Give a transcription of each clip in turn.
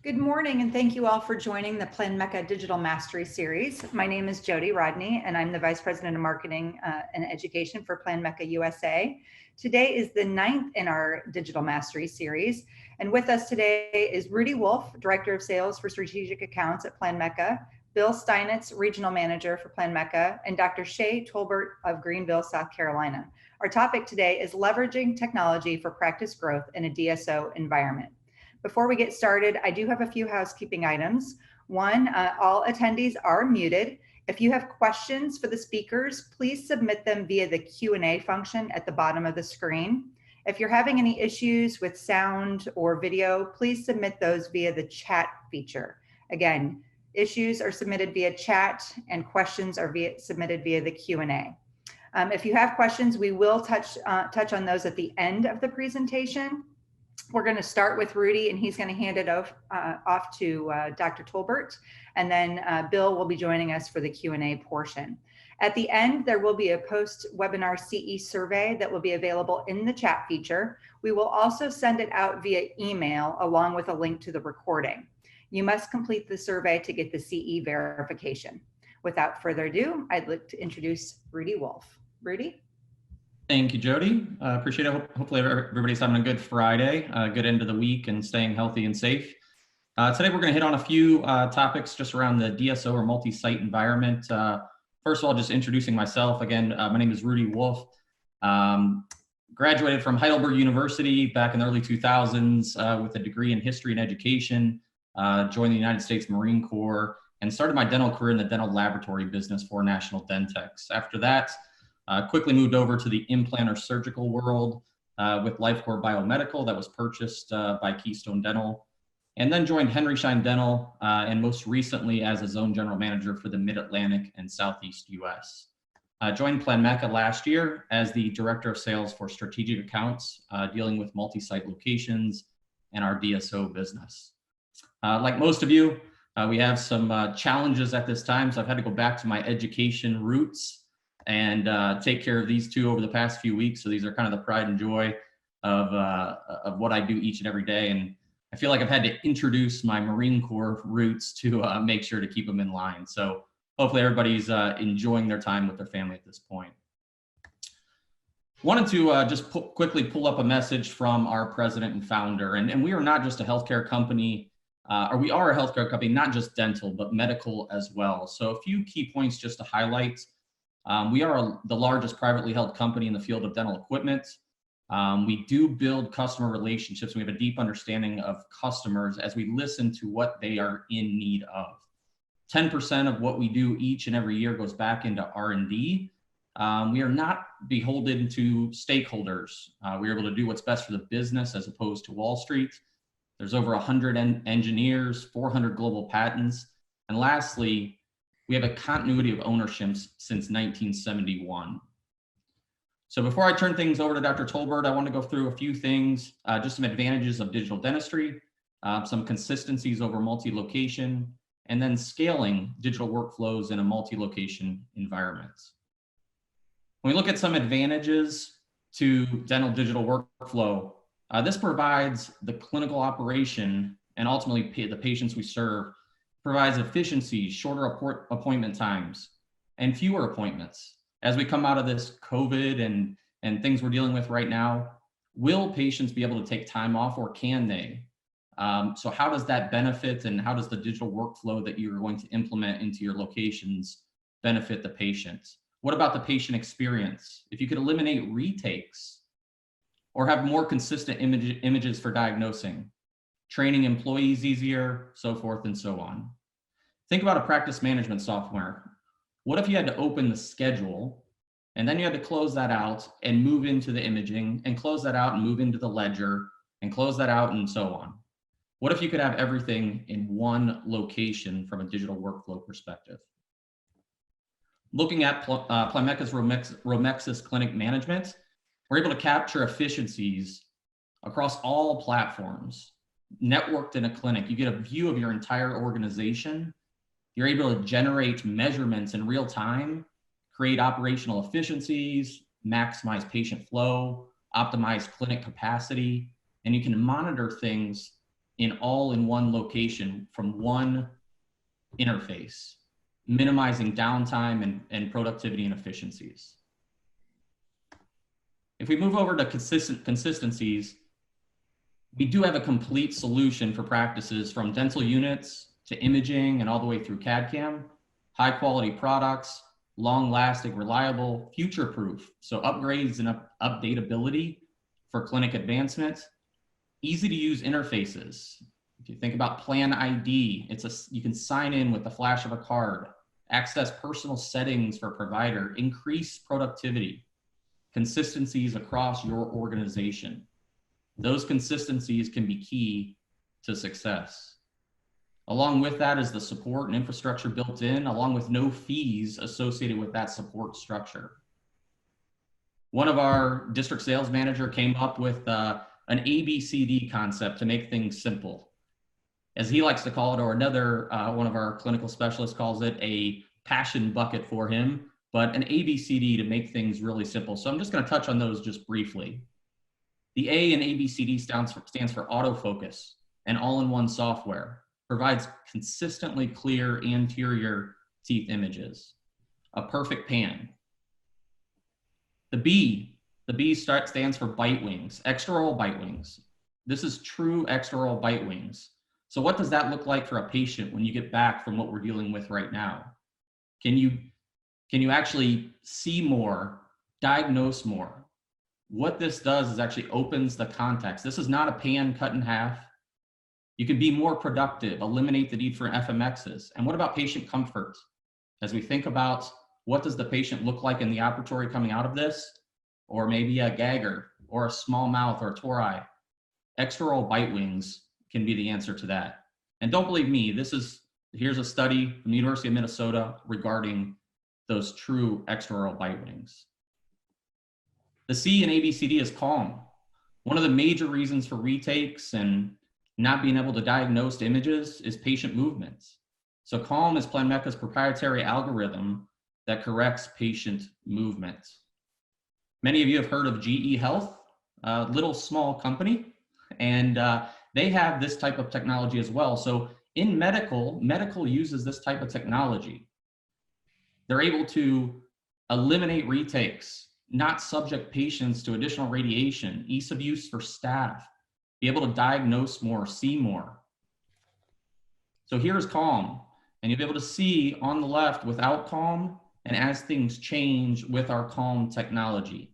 Good morning, and thank you all for joining the Planmeca Digital Mastery Series. My name is Jody Rodney, and I'm the Vice President of Marketing and Education for Planmeca USA. Today is the 9th in our Digital Mastery Series, and with us today is Rudy Wolf, Director of Sales for Strategic Accounts at Planmeca, Bill Steinitz, Regional Manager for Planmeca, and Dr. Shea Tolbert of Greenville, South Carolina. Our topic today is leveraging technology for practice growth in a DSO environment. Before we get started, I do have a few housekeeping items. One, all attendees are muted. If you have questions for the speakers, please submit them via the Q&A function at the bottom of the screen. If you're having any issues with sound or video, please submit those via the chat feature. Again, issues are submitted via chat and questions are submitted via the Q&A. If you have questions, we will touch on those at the end of the presentation. We're going to start with Rudy, and he's going to hand it off to Dr. Tolbert, and then Bill will be joining us for the Q&A portion. At the end, there will be a post-webinar CE survey that will be available in the chat feature. We will also send it out via email along with a link to the recording. You must complete the survey to get the CE verification. Without further ado, I'd like to introduce Rudy Wolf. Rudy? Thank you, Jody. Appreciate it. Hopefully everybody's having a good Friday, good end of the week, and staying healthy and safe. Today we're going to hit on a few topics just around the DSO or multi-site environment. First of all, just introducing myself. Again, my name is Rudy Wolf. Graduated from Heidelberg University back in the early 2000s with a degree in history and education. Joined the United States Marine Corps and started my dental career in the dental laboratory business for National Dentex. After that, quickly moved over to the implant or surgical world with Lifecore Biomedical that was purchased by Keystone Dental, and then joined Henry Schein Dental and most recently as a zone general manager for the Mid-Atlantic and Southeast US. Joined Planmeca last year as the Director of Sales for Strategic Accounts, dealing with multi-site locations and our DSO business. Like most of you, we have some challenges at this time, so I've had to go back to my education roots and take care of these two over the past few weeks. So these are kind of the pride and joy of what I do each and every day. And I feel like I've had to introduce my Marine Corps roots to make sure to keep them in line. So hopefully everybody's enjoying their time with their family at this point. Wanted to just quickly pull up a message from our president and founder. And we are not just a healthcare company, or we are a healthcare company, not just dental, but medical as well. So a few key points just to highlight. We are the largest privately held company in the field of dental equipment. We do build customer relationships. We have a deep understanding of customers as we listen to what they are in need of. 10% of what we do each and every year goes back into R&D. We are not beholden to stakeholders. We're able to do what's best for the business as opposed to Wall Street. There's over 100 engineers, 400 global patents. And lastly, we have a continuity of ownership since 1971. So before I turn things over to Dr. Tolbert, I want to go through a few things, just some advantages of digital dentistry, some consistencies over multi-location, and then scaling digital workflows in a multi-location environment. When we look at some advantages to dental digital workflow, this provides the clinical operation and ultimately the patients we serve, provides efficiencies, shorter appointment times, and fewer appointments. As we come out of this COVID and things we're dealing with right now, will patients be able to take time off, or can they? So how does that benefit, and how does the digital workflow that you're going to implement into your locations benefit the patient? What about the patient experience? If you could eliminate retakes or have more consistent images for diagnosing, training employees easier, so forth and so on. Think about a practice management software. What if you had to open the schedule and then you had to close that out and move into the imaging, and close that out and move into the ledger, and close that out and so on? What if you could have everything in one location from a digital workflow perspective? Looking at Planmeca's Romexis clinic management, we're able to capture efficiencies across all platforms. Networked in a clinic, you get a view of your entire organization. You're able to generate measurements in real time, create operational efficiencies, maximize patient flow, optimize clinic capacity, and you can monitor things in all-in-one location from one interface, minimizing downtime and productivity and efficiencies. If we move over to consistencies, we do have a complete solution for practices from dental units to imaging and all the way through CAD/CAM, high quality products, long lasting, reliable, future proof. So upgrades and updatability for clinic advancement, easy to use interfaces. If you think about Plan ID, you can sign in with the flash of a card, access personal settings for provider, increase productivity, consistencies across your organization. Those consistencies can be key to success. Along with that is the support and infrastructure built in, along with no fees associated with that support structure. One of our district sales manager came up with an ABCD concept to make things simple, as he likes to call it, or another one of our clinical specialists calls it a passion bucket for him, but an ABCD to make things really simple. So I'm just going to touch on those just briefly. The A in ABCD stands for Autofocus, and all-in-one software. Provides consistently clear anterior teeth images. A perfect pan. The B stands for bite wings, extraoral bite wings. This is true extraoral bite wings. So what does that look like for a patient when you get back from what we're dealing with right now? Can you actually see more, diagnose more? What this does is actually opens the context. This is not a pan cut in half. You can be more productive, eliminate the need for FMXs. And what about patient comfort? As we think about what does the patient look like in the operatory coming out of this, or maybe a gagger, or a small mouth, or a tori, extraoral bite wings can be the answer to that. And don't believe me, here's a study from the University of Minnesota regarding those true extraoral bite wings. The C in ABCD is calm. One of the major reasons for retakes and not being able to diagnose images is patient movements. So CALM is Planmeca's proprietary algorithm that corrects patient movements. Many of you have heard of GE Health, a little small company, and they have this type of technology as well. So in medical uses this type of technology. They're able to eliminate retakes, not subject patients to additional radiation, ease of use for staff, be able to diagnose more, see more. So here's CALM, and you'll be able to see on the left without CALM and as things change with our CALM technology.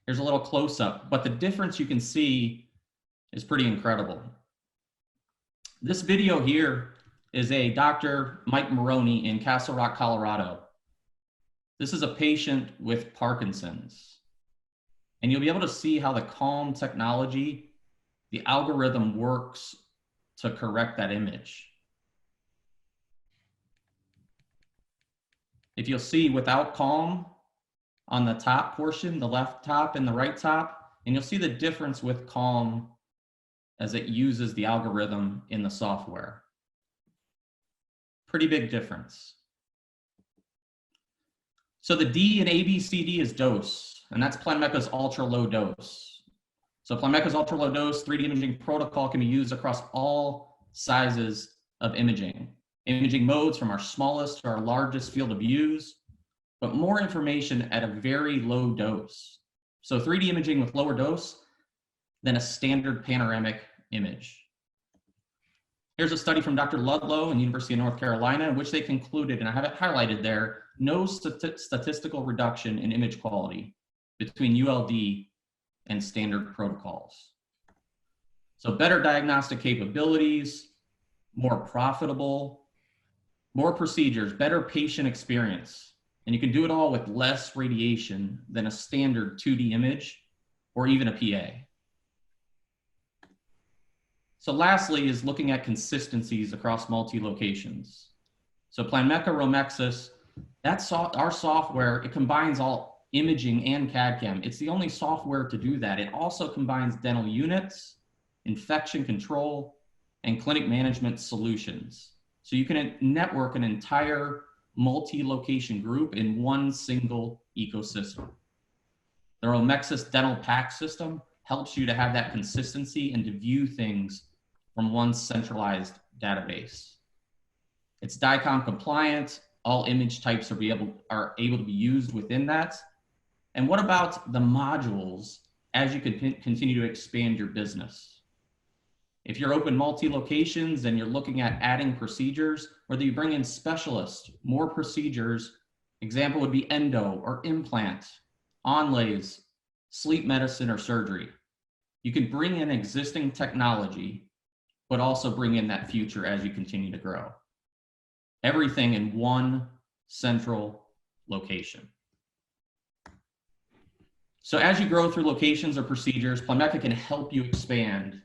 Here's a little close-up, but the difference you can see is pretty incredible. This video here is a Dr. Mike Maroney in Castle Rock, Colorado. This is a patient with Parkinson's. And you'll be able to see how the CALM technology, the algorithm works to correct that image. If you'll see without CALM on the top portion, the left top and the right top, and you'll see the difference with CALM as it uses the algorithm in the software. Pretty big difference. So the D in ABCD is dose, and that's Planmeca's ultra low dose. So Planmeca's ultra low dose 3D imaging protocol can be used across all sizes of imaging. Imaging modes from our smallest to our largest field of use, but more information at a very low dose. So 3D imaging with lower dose than a standard panoramic image. Here's a study from Dr. Ludlow and University of North Carolina, in which they concluded, and I have it highlighted there, no statistical reduction in image quality between ULD and standard protocols. So better diagnostic capabilities, more profitable, more procedures, better patient experience. And you can do it all with less radiation than a standard 2D image or even a PA. So lastly is looking at consistencies across multi-locations. So Planmeca Romexis, that's our software, it combines all imaging and CAD/CAM. It's the only software to do that. It also combines dental units, infection control, and clinic management solutions. So you can network an entire multi-location group in one single ecosystem. The Romexis dental PACS system helps you to have that consistency and to view things from one centralized database. It's DICOM compliant. All image types are able to be used within that. And what about the modules as you continue to expand your business? If you're open multi-locations and you're looking at adding procedures, whether you bring in specialists, more procedures, example would be endo or implant, onlays, sleep medicine or surgery. You can bring in existing technology, but also bring in that future as you continue to grow. Everything in one central location. So as you grow through locations or procedures, Planmeca can help you expand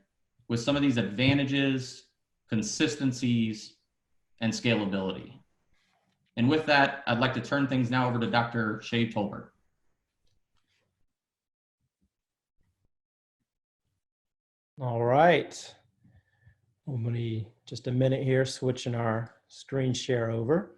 with some of these advantages, consistencies, and scalability. And with that, I'd like to turn things now over to Dr. Shea Tolbert. All right. I'm going to just a minute here, switching our screen share over.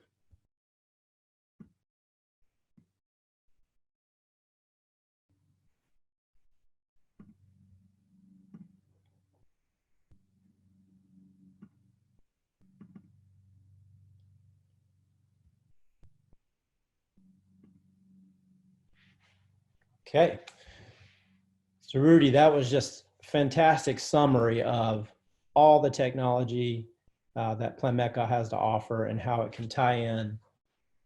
Okay. So Rudy, that was just a fantastic summary of all the technology that Planmeca has to offer and how it can tie in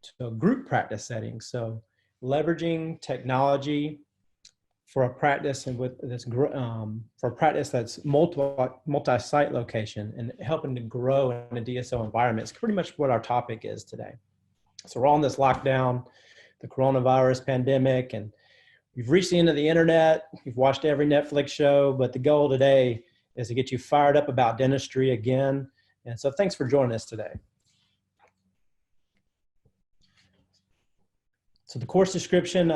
to a group practice setting. So leveraging technology for a practice and with this for a practice that's multi-site location and helping to grow in a DSO environment is pretty much what our topic is today. So we're all in this lockdown, the coronavirus pandemic, and you've reached the end of the internet, you've watched every Netflix show, but the goal today is to get you fired up about dentistry again. And so thanks for joining us today. So the course description,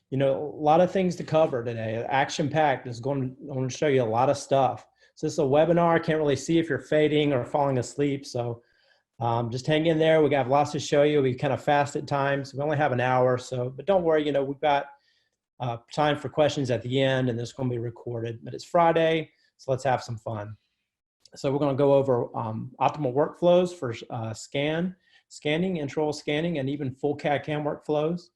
you know, a lot of things to cover today. Action-packed is going to show you a lot of stuff. So this is a webinar. I can't really see if you're fading or falling asleep. So just hang in there. We got lots to show you. We kind of fast at times. We only have an hour. So, but don't worry, you know, we've got time for questions at the end, and this is going to be recorded. But it's Friday, so let's have some fun. So we're going to go over optimal workflows for scanning, intraoral scanning, and even full CAD/CAM workflows.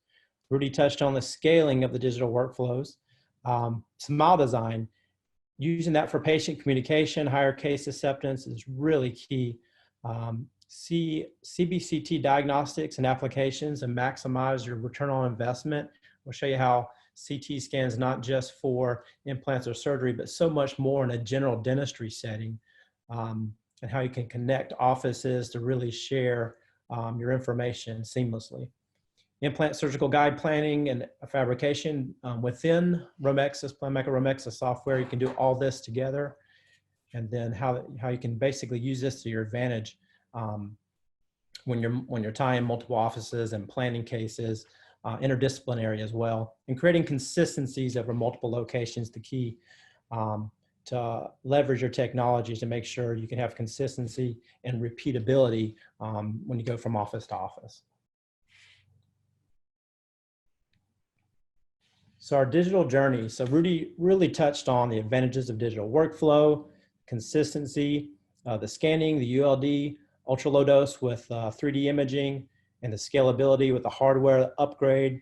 Rudy touched on the scaling of the digital workflows. Smile design, using that for patient communication, higher case acceptance is really key. CBCT Diagnostics and Applications, and maximize your return on investment. We'll show you how CT scans not just for implants or surgery, but so much more in a general dentistry setting, and how you can connect offices to really share your information seamlessly. Implant surgical guide planning and fabrication within Romexis, Planmeca Romexis software. You can do all this together, and then how you can basically use this to your advantage when you're tying multiple offices and planning cases, interdisciplinary as well, and creating consistencies over multiple locations. The key to leverage your technologies to make sure you can have consistency and repeatability when you go from office to office. So our digital journey. So Rudy really touched on the advantages of digital workflow, consistency, the scanning, the ULD, ultra low dose with 3D imaging, and the scalability with the hardware upgrade.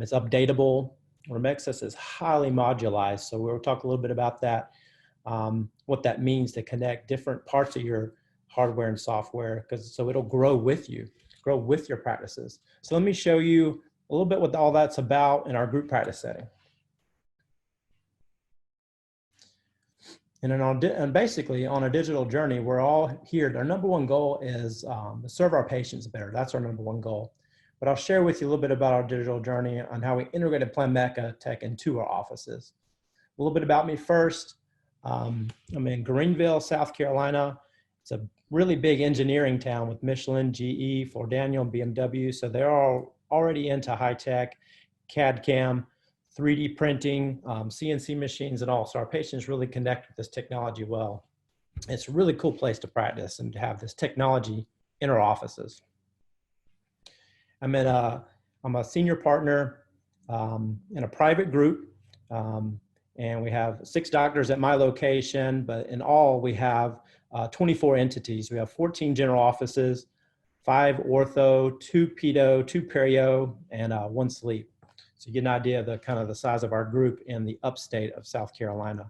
It's updatable. Romexis is highly modularized. So we'll talk a little bit about that, what that means to connect different parts of your hardware and software, so it'll grow with you, grow with your practices. So let me show you a little bit what all that's about in our group practice setting. And basically on a digital journey, we're all here. Our number one goal is to serve our patients better. That's our number one goal. But I'll share with you a little bit about our digital journey on how we integrated Planmeca tech into our offices. A little bit about me first. I'm in Greenville, South Carolina. It's a really big engineering town with Michelin, GE, Ford Daniel, BMW. So they're all already into high tech, CAD/CAM, 3D printing, CNC machines and all. So our patients really connect with this technology well. It's a really cool place to practice and to have this technology in our offices. I'm a senior partner in a private group, and And we have 6 doctors at my location, but in all we have 24 entities. We have 14 general offices, 5 ortho, 2 pedo, 2 perio, and 1 sleep. So you get an idea of the kind of the size of our group in the upstate of South Carolina,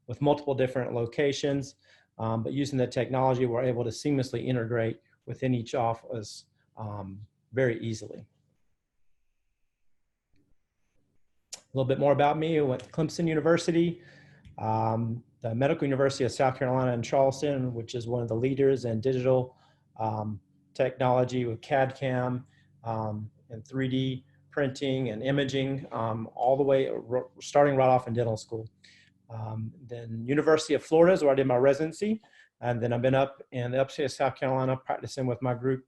with multiple different locations. But using the technology, we're able to seamlessly integrate within each office very easily. A little bit more about me. I went to Clemson University, the Medical University of South Carolina in Charleston, which is one of the leaders in digital technology with CAD/CAM and 3D printing and imaging, all the way starting right off in dental school. Then University of Florida is where I did my residency. And then I've been up in the upstate of South Carolina practicing with my group,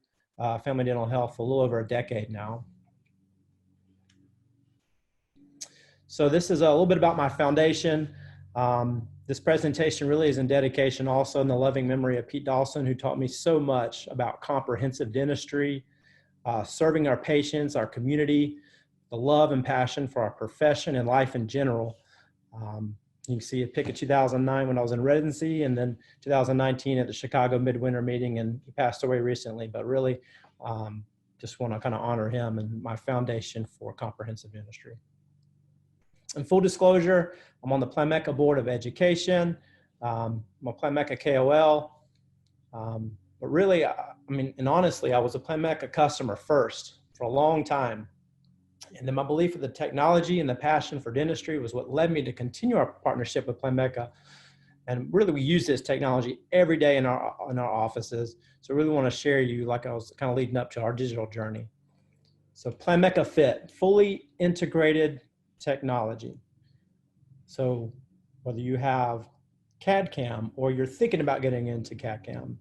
Family Dental Health, for a little over a decade now. So this is a little bit about my foundation. This presentation really is in dedication also in the loving memory of Pete Dawson, who taught me so much about comprehensive dentistry, serving our patients, our community, the love and passion for our profession and life in general. You can see a pic of 2009 when I was in residency, and then 2019 at the Chicago Midwinter meeting, and he passed away recently, but really just want to kind of honor him and my foundation for comprehensive dentistry. In full disclosure, I'm on the Planmeca Board of Education. I'm a Planmeca KOL. But really, I mean, and honestly, I was a Planmeca customer first for a long time. And then my belief of the technology and the passion for dentistry was what led me to continue our partnership with Planmeca. And really, we use this technology every day in our offices. So I really want to share you, like I was kind of leading up to our digital journey. So Planmeca Fit, fully integrated technology. So whether you have CAD/CAM or you're thinking about getting into CAD/CAM,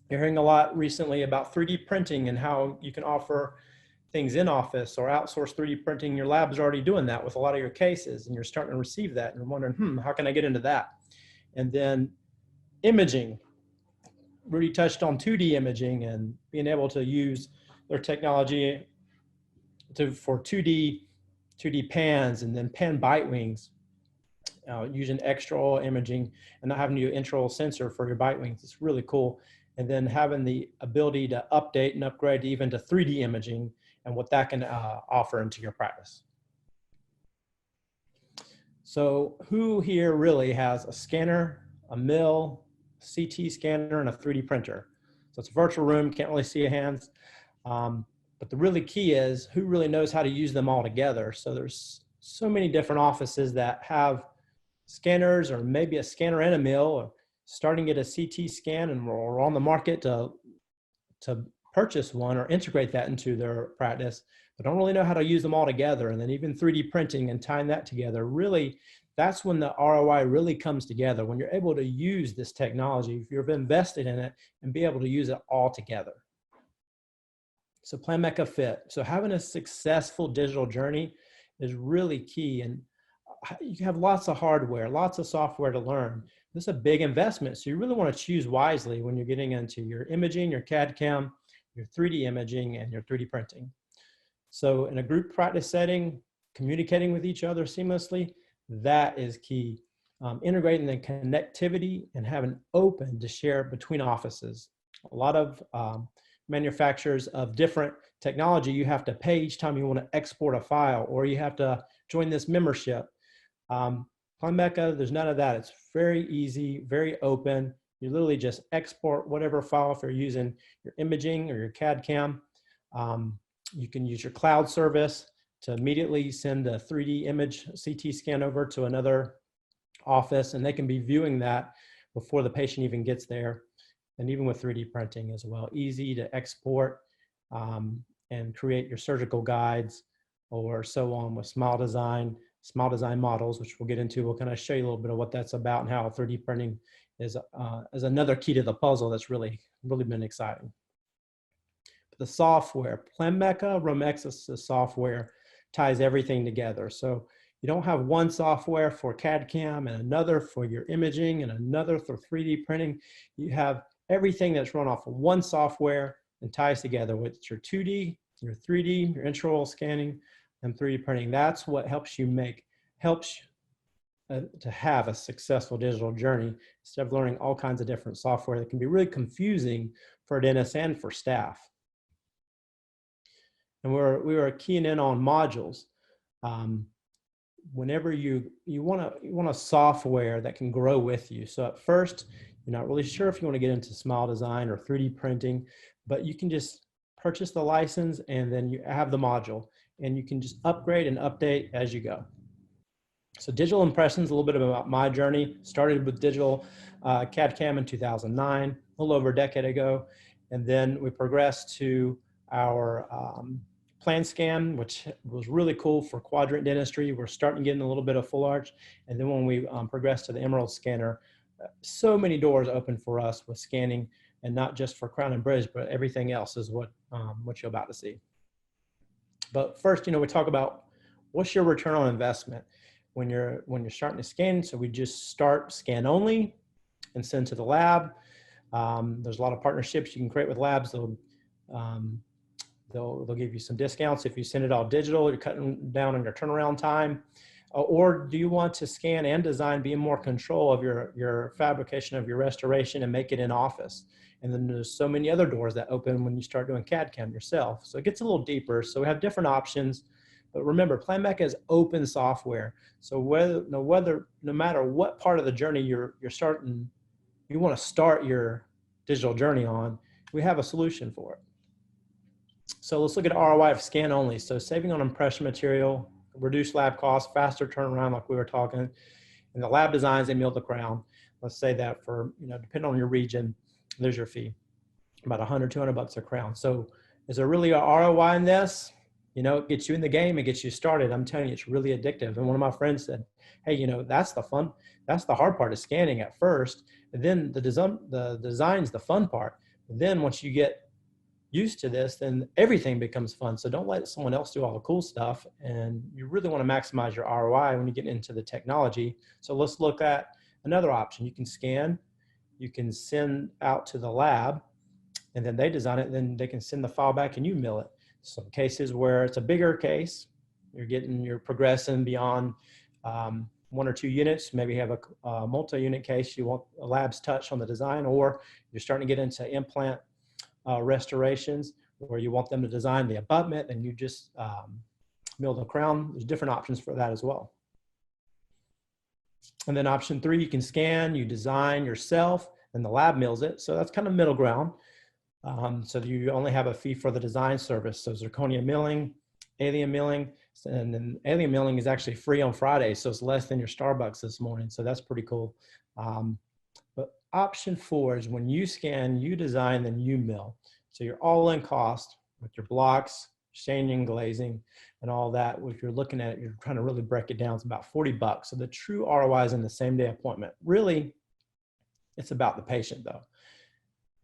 you're hearing a lot recently about 3D printing and how you can offer things in office or outsource 3D printing. Your lab's already doing that with a lot of your cases, and you're starting to receive that and you're wondering, how can I get into that? And then imaging. Rudy touched on 2D imaging and being able to use their technology for 2D pans and then pen bite wings, using extraoral imaging and not having to do intraoral sensor for your bite wings. It's really cool. And then having the ability to update and upgrade even to 3D imaging and what that can offer into your practice. So who here really has a scanner, a mill, CT scanner, and a 3D printer? So it's a virtual room, can't really see your hands. But the really key is who really knows how to use them all together. So there's so many different offices that have scanners or maybe a scanner and a mill, or starting at a CT scan and we're on the market to purchase one or integrate that into their practice, but don't really know how to use them all together. And then even 3D printing and tying that together, really, that's when the ROI really comes together, when you're able to use this technology, if you've invested in it, and be able to use it all together. So Planmeca Fit. So having a successful digital journey is really key. And you have lots of hardware, lots of software to learn. This is a big investment. So you really want to choose wisely when you're getting into your imaging, your CAD/CAM, your 3D imaging, and your 3D printing. So in a group practice setting, communicating with each other seamlessly, that is key. Integrating the connectivity and having open to share between offices. A lot of manufacturers of different technology, you have to pay each time you want to export a file, or you have to join this membership. Planmeca, there's none of that. It's very easy, very open. You literally just export whatever file if you're using your imaging or your CAD/CAM. You can use your cloud service to immediately send a 3D image CT scan over to another office, and they can be viewing that before the patient even gets there. And even with 3D printing as well, easy to export and create your surgical guides or so on with smile design models, which we'll get into. We'll kind of show you a little bit of what that's about and how 3D printing is another key to the puzzle that's really been exciting. But the software, Planmeca, Romexis software ties everything together. So you don't have one software for CAD/CAM and another for your imaging and another for 3D printing. You have everything that's run off of one software and ties together with your 2D, your 3D, your intraoral scanning, and 3D printing. That's what helps you to have a successful digital journey instead of learning all kinds of different software that can be really confusing for dentists and for staff. And we were keying in on modules. Whenever you want a software that can grow with you. So at first, you're not really sure if you want to get into smile design or 3D printing, but you can just purchase the license and then you have the module and you can just upgrade and update as you go. So digital impressions, a little bit about my journey. Started with digital CAD/CAM in 2009, a little over a decade ago. And then we progressed to our plan scan, which was really cool for quadrant dentistry. We're starting to get in a little bit of full arch. And then when we progressed to the Emerald scanner, so many doors open for us with scanning, and not just for crown and bridge, but everything else is what you're about to see. But first, we talk about what's your return on investment when you're starting to scan. So we just start scan only and send to the lab. There's a lot of partnerships you can create with labs. They'll give you some discounts if you send it all digital. You're cutting down on your turnaround time. Or do you want to scan and design, be in more control of your fabrication of your restoration and make it in office? And then there's so many other doors that open when you start doing CAD/CAM yourself. So it gets a little deeper. So we have different options. But remember, Planmeca is open software. So no matter what part of the journey you want to start your digital journey on, we have a solution for it. So let's look at ROI of scan only. So saving on impression material, reduced lab costs, faster turnaround like we were talking, and the lab designs, they mill the crown. Let's say that for, depending on your region, there's your fee, about 100, 200 bucks a crown. So is there really a ROI in this? It gets you in the game, it gets you started. I'm telling you, it's really addictive. And one of my friends said, hey, that's the hard part of scanning at first. And then the design's the fun part. And then once you get used to this, then everything becomes fun. So don't let someone else do all the cool stuff. And you really want to maximize your ROI when you get into the technology. So let's look at another option. You can scan, you can send out to the lab, and then they design it, and then they can send the file back and you mill it. Some cases where it's a bigger case, you're progressing beyond 1 or 2 units, maybe you have a multi-unit case, you want a lab's touch on the design, or you're starting to get into implant restorations where you want them to design the abutment and you just mill the crown. There's different options for that as well. And then option 3, you can scan, you design yourself, and the lab mills it. So that's kind of middle ground. So you only have a fee for the design service. So zirconia milling, alien milling, and then alien milling is actually free on Friday. So it's less than your Starbucks this morning. So that's pretty cool. But option 4 is when you scan, you design, then you mill. So you're all in cost with your blocks, staining, glazing, and all that. If you're looking at it, you're trying to really break it down. It's about 40 bucks. So the true ROI is in the same day appointment. Really, it's about the patient though.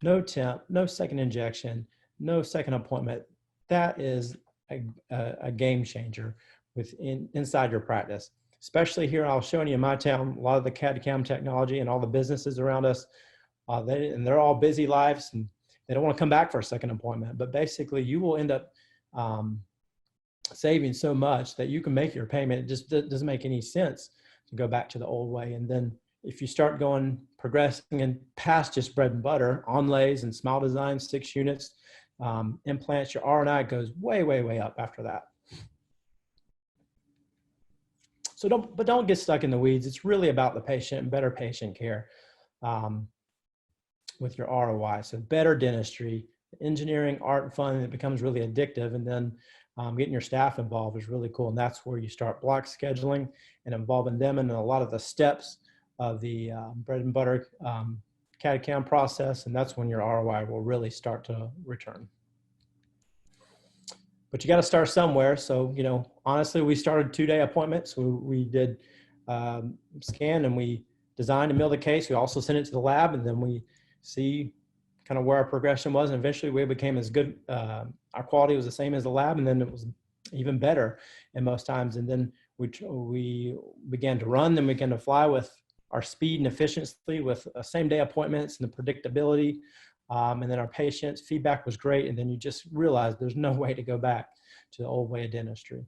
No temp, no second injection, no second appointment. That is a game changer inside your practice. Especially here, I was showing you in my town, a lot of the CAD/CAM technology and all the businesses around us, they're all busy lives and they don't want to come back for a second appointment. But basically, you will end up saving so much that you can make your payment. It just doesn't make any sense to go back to the old way. And then if you start progressing and past just bread and butter, onlays and smile designs, 6 units, implants, your R&I goes way, way, way up after that. So don't get stuck in the weeds. It's really about the patient and better patient care with your ROI. So better dentistry, engineering, art, and fun, it becomes really addictive. And then getting your staff involved is really cool. And that's where you start block scheduling and involving them in a lot of the steps of the bread and butter CAD/CAM process. And that's when your ROI will really start to return. But you got to start somewhere. So, honestly, we started 2-day appointments. We did scan and we designed and milled the case. We also sent it to the lab, and then we see kind of where our progression was. And eventually we became as good. Our quality was the same as the lab, and then it was even better in most times. And then we began to run, then we began to fly with our speed and efficiency with same-day appointments and the predictability. And then our patients' feedback was great. And then you just realize there's no way to go back to the old way of dentistry.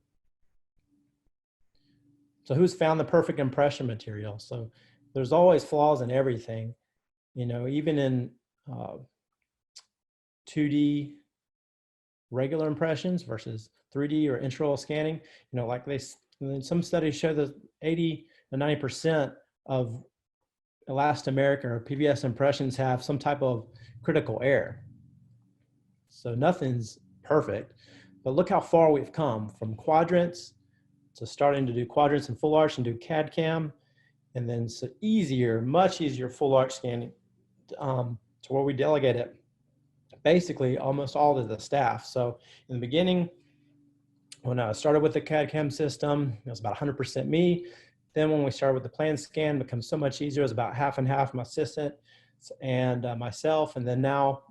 So who's found the perfect impression material? So there's always flaws in everything, you know, even in 2D regular impressions versus 3D or intraoral scanning. You know, like some studies show that 80 to 90% of elastomeric or PVS impressions have some type of critical error. So nothing's perfect, but look how far we've come from quadrants to starting to do quadrants and full arch and do CAD/CAM, and then so easier, much easier full arch scanning to where we delegate it basically almost all to the staff. So in the beginning, when I started with the CAD/CAM system, it was about 100% me. Then when we started with the plan scan, it becomes so much easier. It was about half and half, my assistant and myself. And then now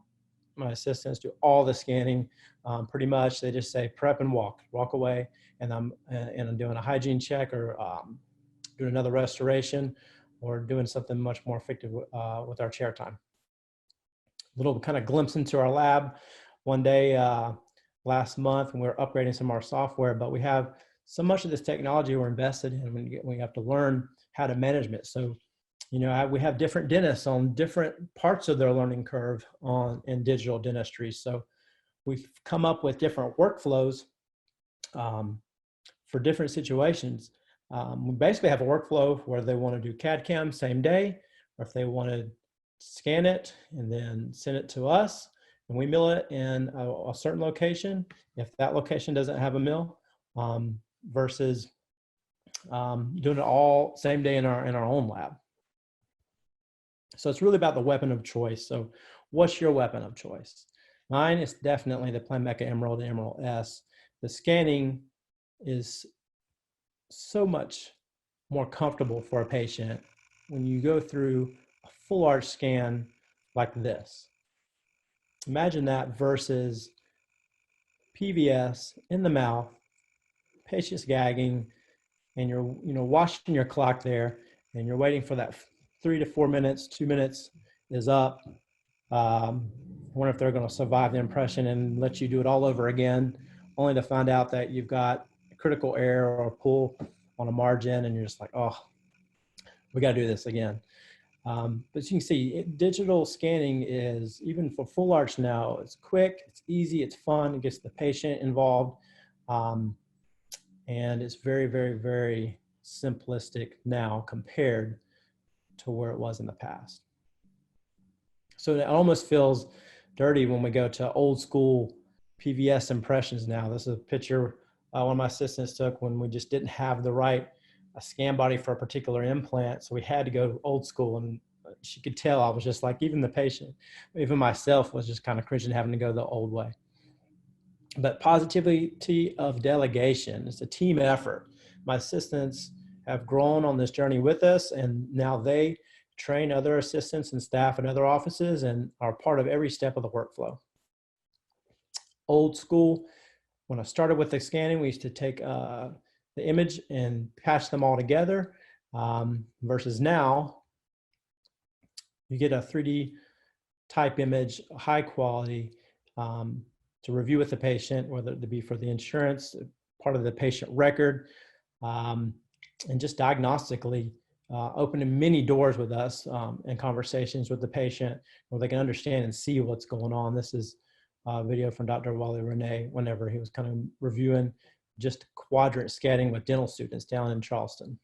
my assistants do all the scanning. Pretty much they just say prep and walk away. And I'm doing a hygiene check or doing another restoration or doing something much more effective with our chair time. Little kind of glimpse into our lab one day last month when we were upgrading some of our software, but we have so much of this technology we're invested in. We have to learn how to manage it. So, you know, we have different dentists on different parts of their learning curve in digital dentistry. So we've come up with different workflows for different situations. We basically have a workflow where they want to do CAD/CAM same day, or if they want to scan it and then send it to us and we mill it in a certain location if that location doesn't have a mill, versus doing it all same day in our own lab. So it's really about the weapon of choice. So what's your weapon of choice? Mine is definitely the Planmeca Emerald and Emerald S. The scanning is so much more comfortable for a patient when you go through a full arch scan like this. Imagine that versus PVS in the mouth, patient's gagging, and you're watching your clock there, and you're waiting for that 3 to 4 minutes, 2 minutes is up. I wonder if they're going to survive the impression and let you do it all over again, only to find out that you've got critical error or pull on a margin, and you're just like, oh, we got to do this again. But you can see digital scanning is, even for full arch now, it's quick, it's easy, it's fun, it gets the patient involved. And it's very, very, very simplistic now compared to where it was in the past. So it almost feels dirty when we go to old school PVS impressions now. This is a picture one of my assistants took when we just didn't have the right scan body for a particular implant. So we had to go old school, and she could tell I was just like, even the patient, even myself was just kind of cringing having to go the old way. But positivity of delegation, it's a team effort. My assistants have grown on this journey with us, and now they train other assistants and staff in other offices and are part of every step of the workflow. Old school, when I started with the scanning, we used to take the image and patch them all together, versus now you get a 3D type image, high quality, to review with the patient, whether it be for the insurance, part of the patient record, and just diagnostically opening many doors with us and conversations with the patient where they can understand and see what's going on. This is a video from Dr. Wally Renee whenever he was kind of reviewing just quadrant scanning with dental students down in Charleston.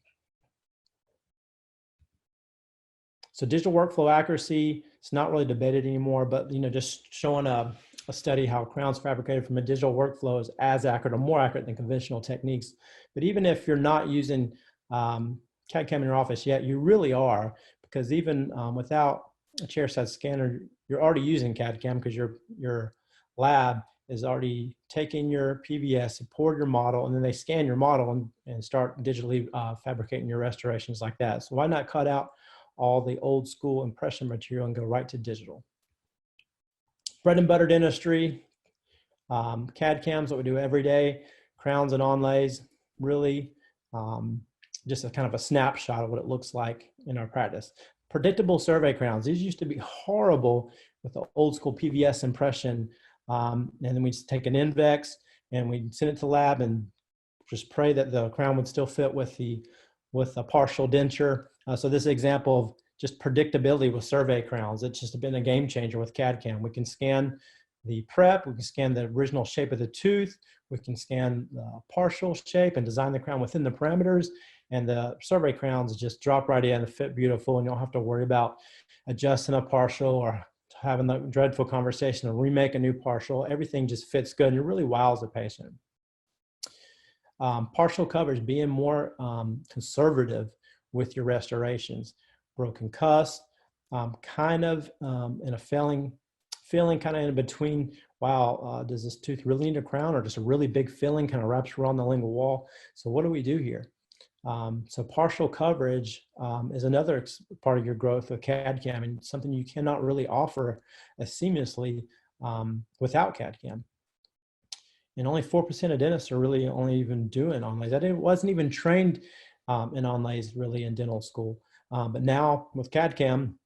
So digital workflow accuracy, it's not really debated anymore, but just showing a study how crowns fabricated from a digital workflow is as accurate or more accurate than conventional techniques. But even if you're not using CAD/CAM in your office yet, you really are, because even without a chairside scanner, you're already using CAD/CAM because your lab is already taking your PVS, poured your model, and then they scan your model and start digitally fabricating your restorations like that. So why not cut out all the old school impression material and go right to digital? Bread and butter dentistry, CAD/CAM's what we do every day, crowns and onlays, really just a kind of a snapshot of what it looks like in our practice. Predictable survey crowns, these used to be horrible with the old school PVS impression, and then we just take an index and we send it to the lab and just pray that the crown would still fit with the with a partial denture. So this example of just predictability with survey crowns, it's just been a game changer with CAD/CAM. We can scan the prep, we can scan the original shape of the tooth, we can scan the partial shape and design the crown within the parameters, and the survey crowns just drop right in and fit beautiful, and you don't have to worry about adjusting a partial or having the dreadful conversation of remake a new partial. Everything just fits good and it really wows the patient. Partial coverage, being more conservative with your restorations. Broken cusp, kind of in a feeling kind of in between, wow, does this tooth really need a crown, or just a really big filling kind of wraps around the lingual wall? So what do we do here? So partial coverage is another part of your growth with CAD/CAM, and something you cannot really offer as seamlessly without CAD/CAM. And only 4% of dentists are really only even doing onlays. I wasn't even trained in onlays really in dental school. But now with CAD/CAM,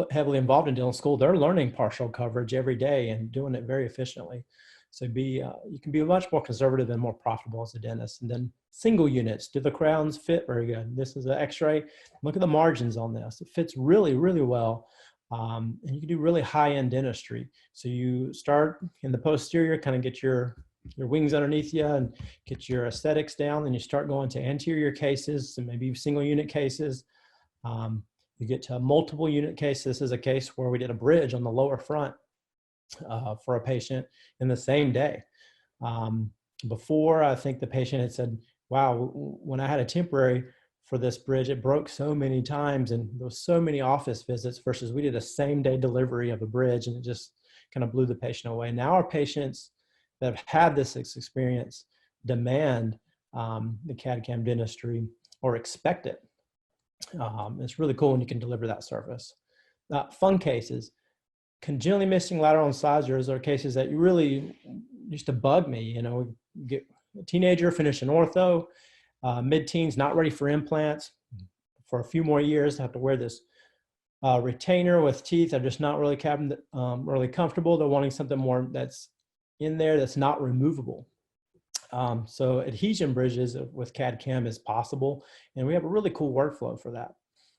heavily involved in dental school, they're learning partial coverage every day and doing it very efficiently. So you can be much more conservative and more profitable as a dentist. And then single units, do the crowns fit very good? This is an x-ray. Look at the margins on this. It fits really, really well. And you can do really high-end dentistry. So you start in the posterior, kind of get your wings underneath you and get your aesthetics down. Then you start going to anterior cases and maybe single unit cases. You get to a multiple unit case. This is a case where we did a bridge on the lower front for a patient in the same day. Before, I think the patient had said, wow, when I had a temporary for this bridge, it broke so many times and there was so many office visits, versus we did a same day delivery of a bridge, and it just kind of blew the patient away. Now our patients that have had this experience demand the CAD/CAM dentistry or expect it. It's really cool when you can deliver that service. Fun cases. Congenitally missing lateral incisors are cases that you really used to bug me. You know, get a teenager finishing ortho, mid-teens, not ready for implants for a few more years, have to wear this retainer with teeth. They're just not really really comfortable. They're wanting something more that's in there that's not removable. So adhesion bridges with CAD/CAM is possible, and we have a really cool workflow for that.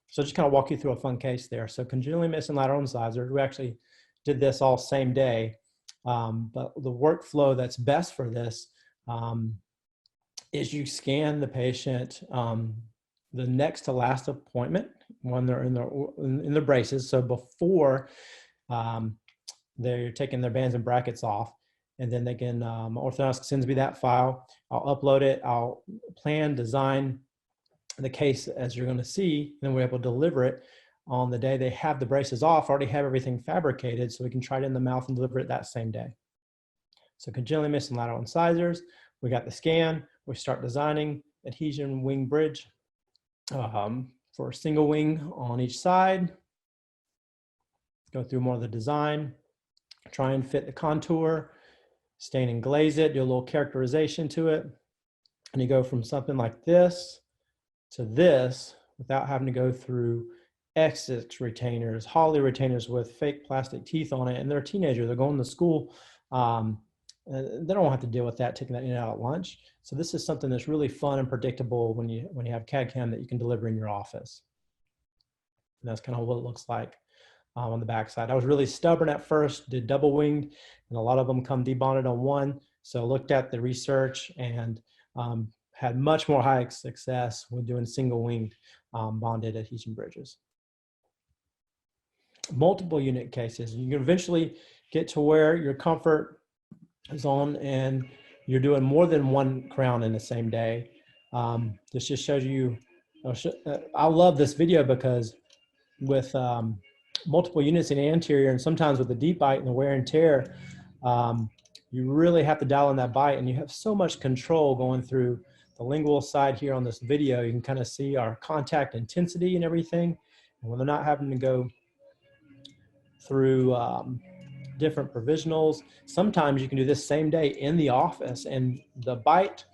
So just kind of walk you through a fun case there. So congenitally missing lateral incisor, we actually did this all same day, but the workflow that's best for this is you scan the patient the next to last appointment when they're in their braces. So before they're taking their bands and brackets off, and then they can, orthodontist sends me that file. I'll upload it. I'll plan, design the case as you're going to see. And then we're able to deliver it on the day they have the braces off, already have everything fabricated, so we can try it in the mouth and deliver it that same day. So congenitally missing lateral incisors, we got the scan. We start designing adhesion wing bridge for a single wing on each side. Go through more of the design, try and fit the contour, stain and glaze it, do a little characterization to it. And you go from something like this to this without having to go through X6 retainers, Holly retainers with fake plastic teeth on it. And they're a teenager, they're going to school. They don't have to deal with that, taking that in and out at lunch. So this is something that's really fun and predictable when you have CAD/CAM that you can deliver in your office. And that's kind of what it looks like on the backside. I was really stubborn at first, did double winged, and a lot of them come debonded on one. So looked at the research and had much more high success with doing single winged bonded adhesion bridges. Multiple unit cases, you can eventually get to where your comfort is on and you're doing more than one crown in the same day. This just shows you, I love this video because with multiple units in the anterior and sometimes with the deep bite and the wear and tear, you really have to dial in that bite, and you have so much control going through the lingual side here on this video. You can kind of see our contact intensity and everything. And when they're not having to go through different provisionals, sometimes you can do this same day in the office, and the bite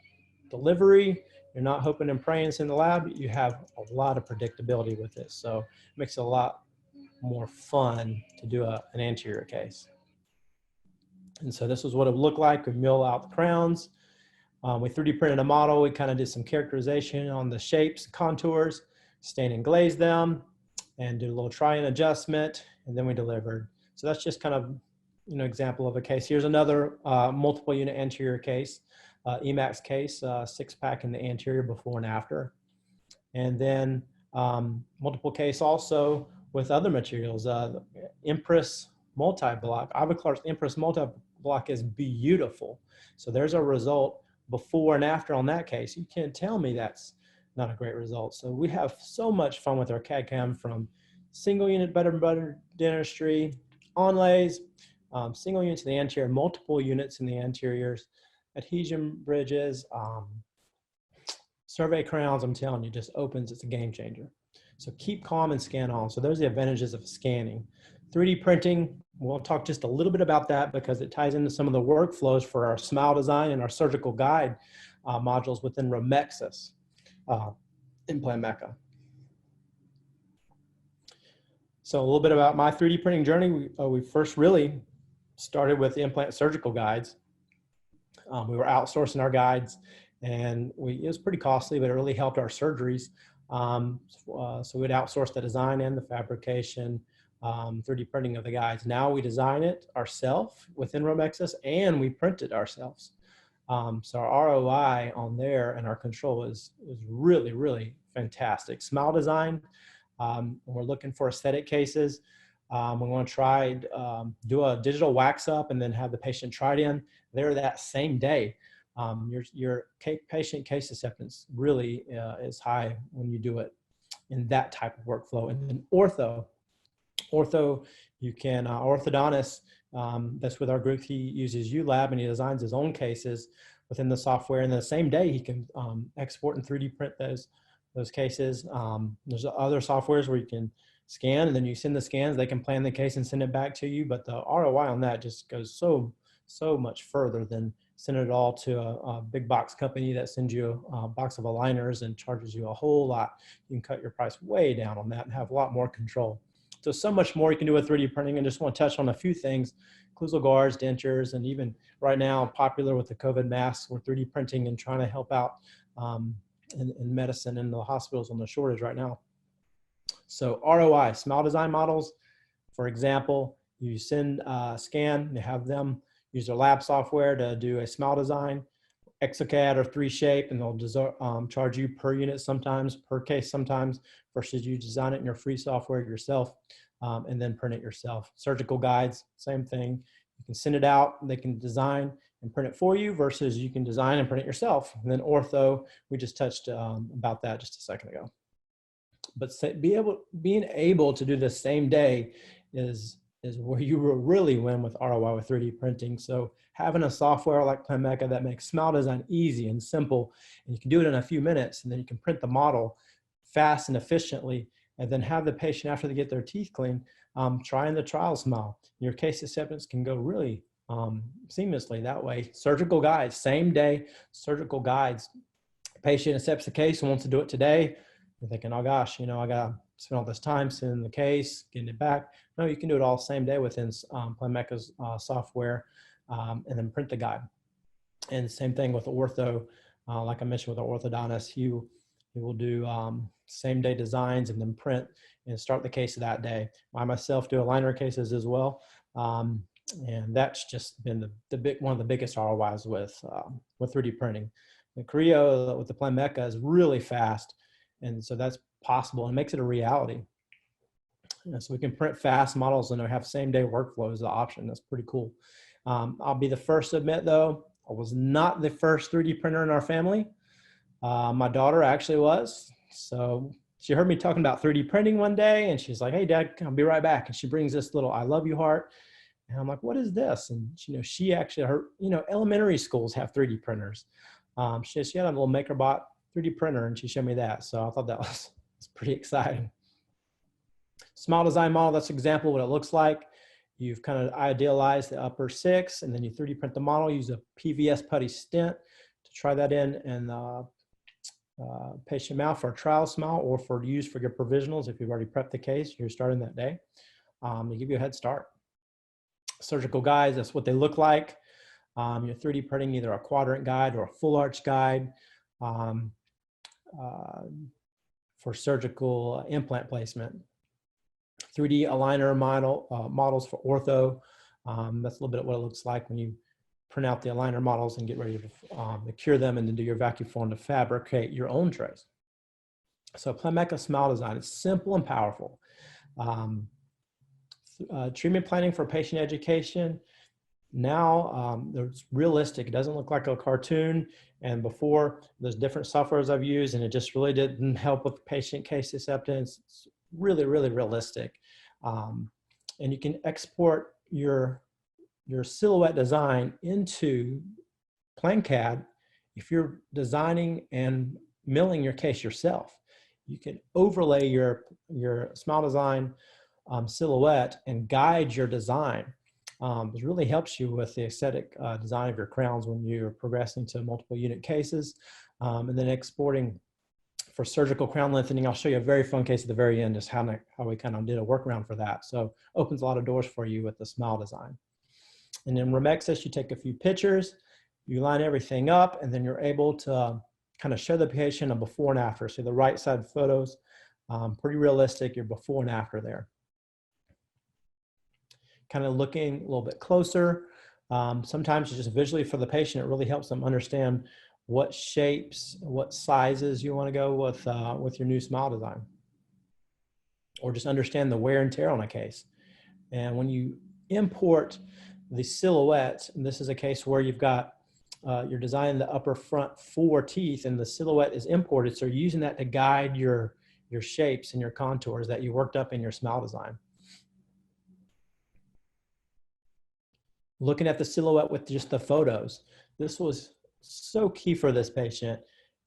delivery, you're not hoping and praying it's in the lab. You have a lot of predictability with this. So it makes it a lot more fun to do an anterior case. And so this is what it would look like. We mill out the crowns. We 3D printed a model. We kind of did some characterization on the shapes, contours, stain and glaze them, and did a little try-in adjustment, and then we delivered. So that's just kind of, you know, example of a case. Here's another multiple unit anterior case, EMAX case, 6-pack in the anterior before and after. And then multiple case also with other materials, Empress multi-block. Ivoclar's Empress multi-block is beautiful. So there's a result before and after on that case. You can't tell me that's not a great result. So we have so much fun with our CAD/CAM, from single unit butter and butter dentistry, onlays, single units in the anterior, multiple units in the anteriors, adhesion bridges, survey crowns. I'm telling you, just opens, it's a game changer. So keep calm and scan on. So those are the advantages of scanning. 3D printing, we'll talk just a little bit about that because it ties into some of the workflows for our smile design and our surgical guide modules within Romexis in Planmeca. So a little bit about my 3D printing journey. We first really started with the implant surgical guides. We were outsourcing our guides, and it was pretty costly, but it really helped our surgeries. So we'd outsource the design and the fabrication, 3D printing of the guides. Now we design it ourselves within Romexis, and we print it ourselves. So our ROI on there and our control is really, really fantastic. Smile design, we're looking for aesthetic cases. We want to try, do a digital wax up and then have the patient try it in there that same day. Your patient case acceptance really is high when you do it in that type of workflow. And then ortho, you can, orthodontist, that's with our group, he uses ULab and he designs his own cases within the software. And the same day he can export and 3D print those cases. There's other softwares where you can scan and then you send the scans, they can plan the case and send it back to you. But the ROI on that just goes so much further than sending it all to a big box company that sends you a box of aligners and charges you a whole lot. You can cut your price way down on that and have a lot more control. So much more you can do with 3D printing. And just want to touch on a few things: occlusal guards, dentures, and even right now popular with the COVID masks, we're 3D printing and trying to help out in medicine and the hospitals on the shortage right now. So ROI, smile design models, for example, you send a scan, you have them use their lab software to do a smile design, exocad or 3Shape, and they'll charge you per unit sometimes, per case sometimes, versus you design it in your free software yourself and then print it yourself. Surgical guides, same thing. You can send it out, they can design and print it for you, versus you can design and print it yourself. And then ortho, we just touched about that just a second ago. But being able to do the same day is where you will really win with ROI with 3D printing. So having a software like Planmeca that makes smile design easy and simple, and you can do it in a few minutes, and then you can print the model fast and efficiently, and then have the patient, after they get their teeth cleaned, try in the trial smile. Your case acceptance can go really seamlessly that way. Surgical guides, same day surgical guides. Patient accepts the case and wants to do it today. You're thinking, oh gosh, you know, I got to spend all this time sending the case, getting it back. No, you can do it all same day within Planmeca's software, and then print the guide. And same thing with ortho. Like I mentioned with the orthodontist, he will do same day designs and then print and start the case that day. I myself do aligner cases as well. And that's just been one of the biggest ROIs with 3D printing. The Creo with the Planmeca is really fast. And so that's possible and makes it a reality. So we can print fast models and have same day workflow as the option. That's pretty cool. I'll be the first to admit though, I was not the first 3D printer in our family. My daughter actually was. So she heard me talking about 3D printing one day and she's like, hey Dad, I'll be right back. And she brings this little I love you heart. And I'm like, what is this? And she actually, elementary schools have 3D printers. She had a little MakerBot 3D printer and she showed me that. So I thought that was pretty exciting. Smile design model, that's an example of what it looks like. You've kind of idealized the upper 6 and then you 3D print the model, use a PVS putty stent to try that in patient mouth for a trial smile or for use for your provisionals. If you've already prepped the case, you're starting that day. They give you a head start. Surgical guides, that's what they look like. You're 3D printing either a quadrant guide or a full arch guide um, for surgical implant placement. 3D aligner models for ortho. That's a little bit of what it looks like when you print out the aligner models and get ready to cure them and then do your vacuum form to fabricate your own trays. So Planmeca Smile Design is simple and powerful. Treatment planning for patient education. Now it's realistic. It doesn't look like a cartoon. And before, there's different softwares I've used and it just really didn't help with patient case acceptance. It's really, really realistic. And you can export your silhouette design into PlanCAD if you're designing and milling your case yourself. You can overlay your Smile Design silhouette and guide your design. It really helps you with the aesthetic design of your crowns when you're progressing to multiple unit cases. And then exporting for surgical crown lengthening. I'll show you a very fun case at the very end, just how we kind of did a workaround for that. So opens a lot of doors for you with the Smile Design. And in Romexis, you take a few pictures, you line everything up, and then you're able to kind of show the patient a before and after. So the right side photos, pretty realistic, your before and after there. Kind of looking a little bit closer. Sometimes just visually for the patient, it really helps them understand what shapes, what sizes you want to go with your new Smile Design. Or just understand the wear and tear on a case. And when you import the silhouette, and this is a case where you've got you're designing the upper front 4 teeth and the silhouette is imported. So you're using that to guide your shapes and your contours that you worked up in your Smile Design. Looking at the silhouette with just the photos. This was so key for this patient.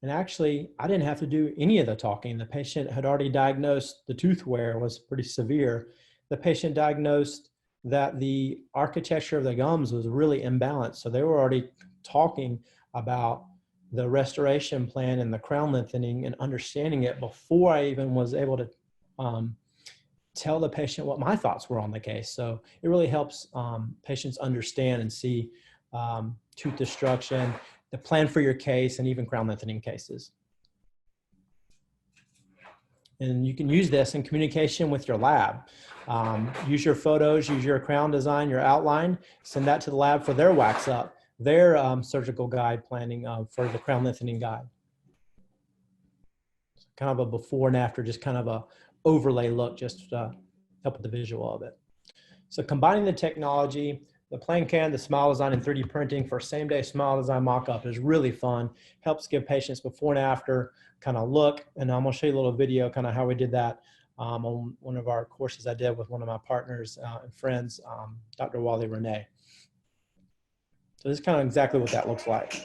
And actually, I didn't have to do any of the talking. The patient had already diagnosed the tooth wear was pretty severe. The patient diagnosed that the architecture of the gums was really imbalanced. So they were already talking about the restoration plan and the crown lengthening and understanding it before I even was able to tell the patient what my thoughts were on the case. So it really helps patients understand and see tooth destruction, the plan for your case, and even crown lengthening cases. And you can use this in communication with your lab. Use your photos, use your crown design, your outline, send that to the lab for their wax up, their surgical guide planning for the crown lengthening guide. Kind of a before and after, just kind of a overlay look, just to help with the visual of it. So combining the technology, the PlanCAD, the Smile Design, and 3D printing for same-day Smile Design mock-up is really fun. Helps give patients before and after kind of look. And I'm going to show you a little video kind of how we did that on one of our courses I did with one of my partners and friends, Dr. Wally Renee. So this is kind of exactly what that looks like.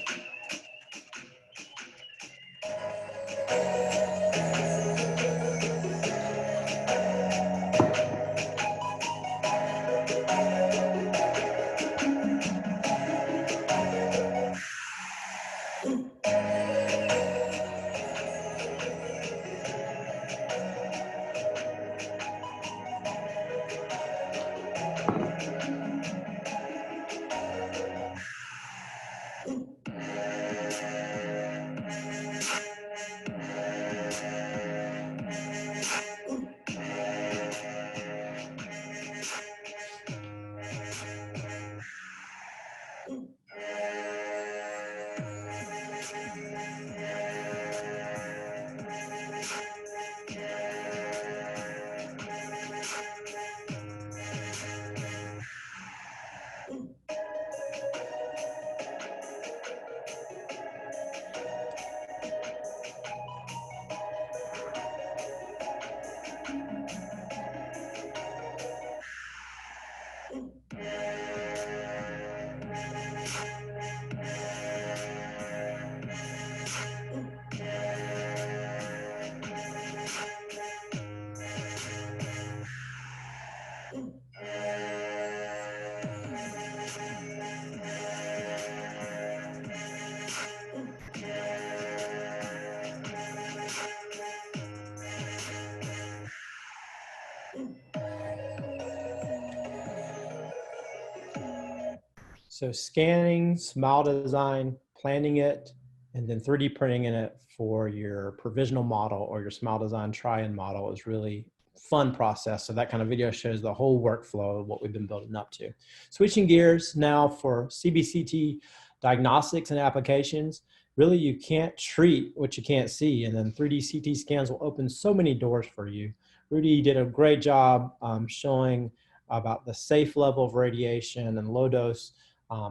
So scanning, smile design, planning it, and then 3D printing in it for your provisional model or your smile design try-in model is really fun process. So that kind of video shows the whole workflow of what we've been building up to. Switching gears now for CBCT Diagnostics and Applications. Really, you can't treat what you can't see, and then 3D CT scans will open so many doors for you. Rudy did a great job showing about the safe level of radiation and low dose,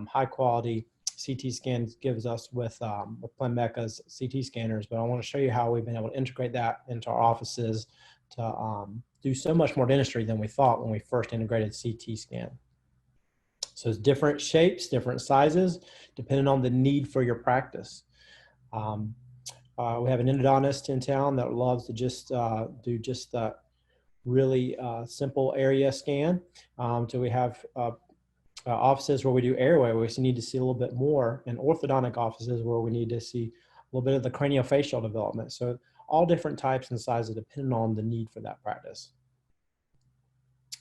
high quality CT scans gives us with Planmeca's CT scanners, but I want to show you how we've been able to integrate that into our offices to do so much more dentistry than we thought when we first integrated CT scan. So it's different shapes, different sizes, depending on the need for your practice. We have an endodontist in town that loves to just do just that really simple area scan. So we have offices where we do airway, where we need to see a little bit more, and orthodontic offices where we need to see a little bit of the craniofacial development. So all different types and sizes depending on the need for that practice.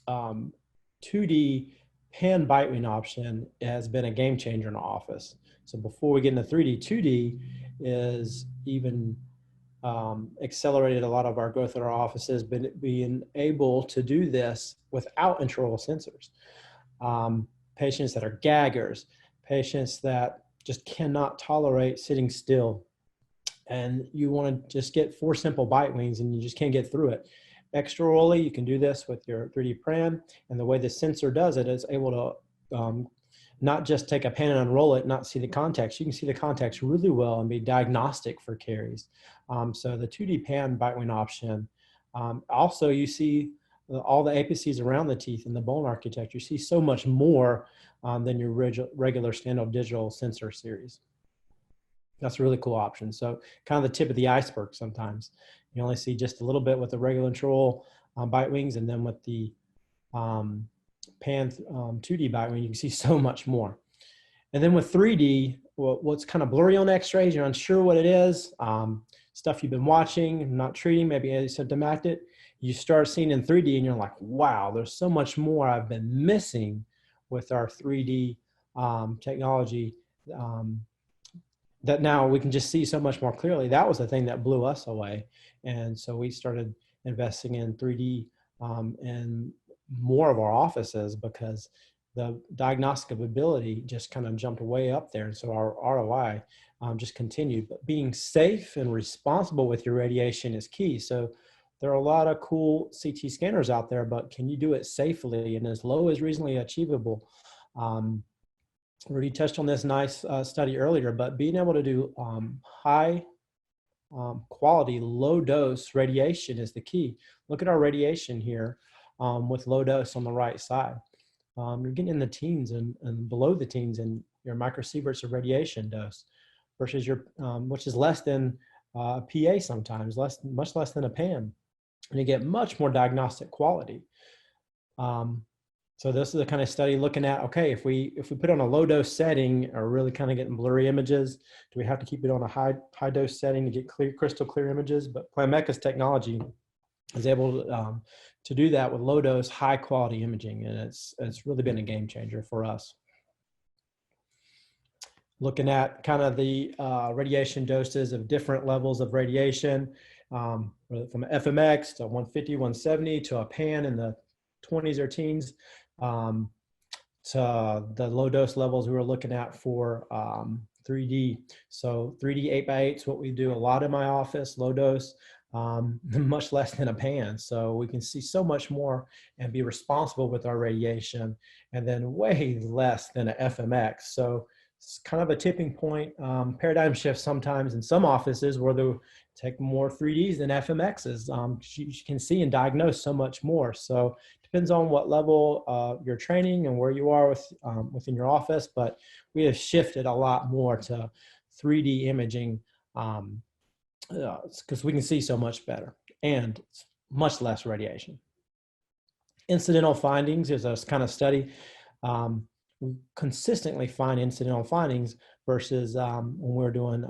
2D pan bite wing option has been a game changer in our office. So before we get into 3D, 2D is even accelerated a lot of our growth in our offices, being able to do this without intraoral sensors. Patients that are gaggers, patients that just cannot tolerate sitting still, and you want to just get 4 simple bite wings and you just can't get through it. Extraorally, you can do this with your 3D pran, and the way the sensor does it is able to not just take a pan and unroll it, not see the context. You can see the context really well and be diagnostic for caries. So the 2D pan bite wing option. Also, you see all the apices around the teeth and the bone architecture. You see so much more than your regular standard digital sensor series. That's a really cool option. So kind of the tip of the iceberg sometimes. You only see just a little bit with the regular intraoral bite wings, and then with the pan 2D bite wing, you can see so much more. And then with 3D, what's kind of blurry on x-rays, you're unsure what it is, stuff you've been watching, not treating, maybe asymptomatic, you start seeing in 3D and you're like, wow, there's so much more I've been missing with our 3D technology that now we can just see so much more clearly. That was the thing that blew us away. And so we started investing in 3D in more of our offices because the diagnostic ability just kind of jumped way up there. And so our ROI just continued. But being safe and responsible with your radiation is key. So there are a lot of cool CT scanners out there, but can you do it safely and as low as reasonably achievable? Rudy touched on this nice study earlier, but being able to do high quality, low dose radiation is the key. Look at our radiation here with low dose on the right side. You're getting in the teens and below the teens in your microsieverts of radiation dose versus your, which is less than a PA sometimes, much less than a PAN. And you get much more diagnostic quality. So this is the kind of study looking at, okay, if we put on a low dose setting or really kind of getting blurry images, do we have to keep it on a high dose setting to get crystal clear images? But Planmeca's technology is able to do that with low dose, high quality imaging. And it's really been a game changer for us. Looking at kind of the radiation doses of different levels of radiation, from FMX to 150, 170 to a PAN in the 20s or teens, to the low dose levels we were looking at for 3D. So 3D 8x8 is what we do a lot in my office, low dose, much less than a PAN. So we can see so much more and be responsible with our radiation, and then way less than a FMX. So it's kind of a tipping point, paradigm shift sometimes in some offices where they take more 3Ds than FMXs. You can see and diagnose so much more. So it depends on what level you're training and where you are within your office, but we have shifted a lot more to 3D imaging because we can see so much better and much less radiation. Incidental findings is a kind of study. We consistently find incidental findings versus when we're doing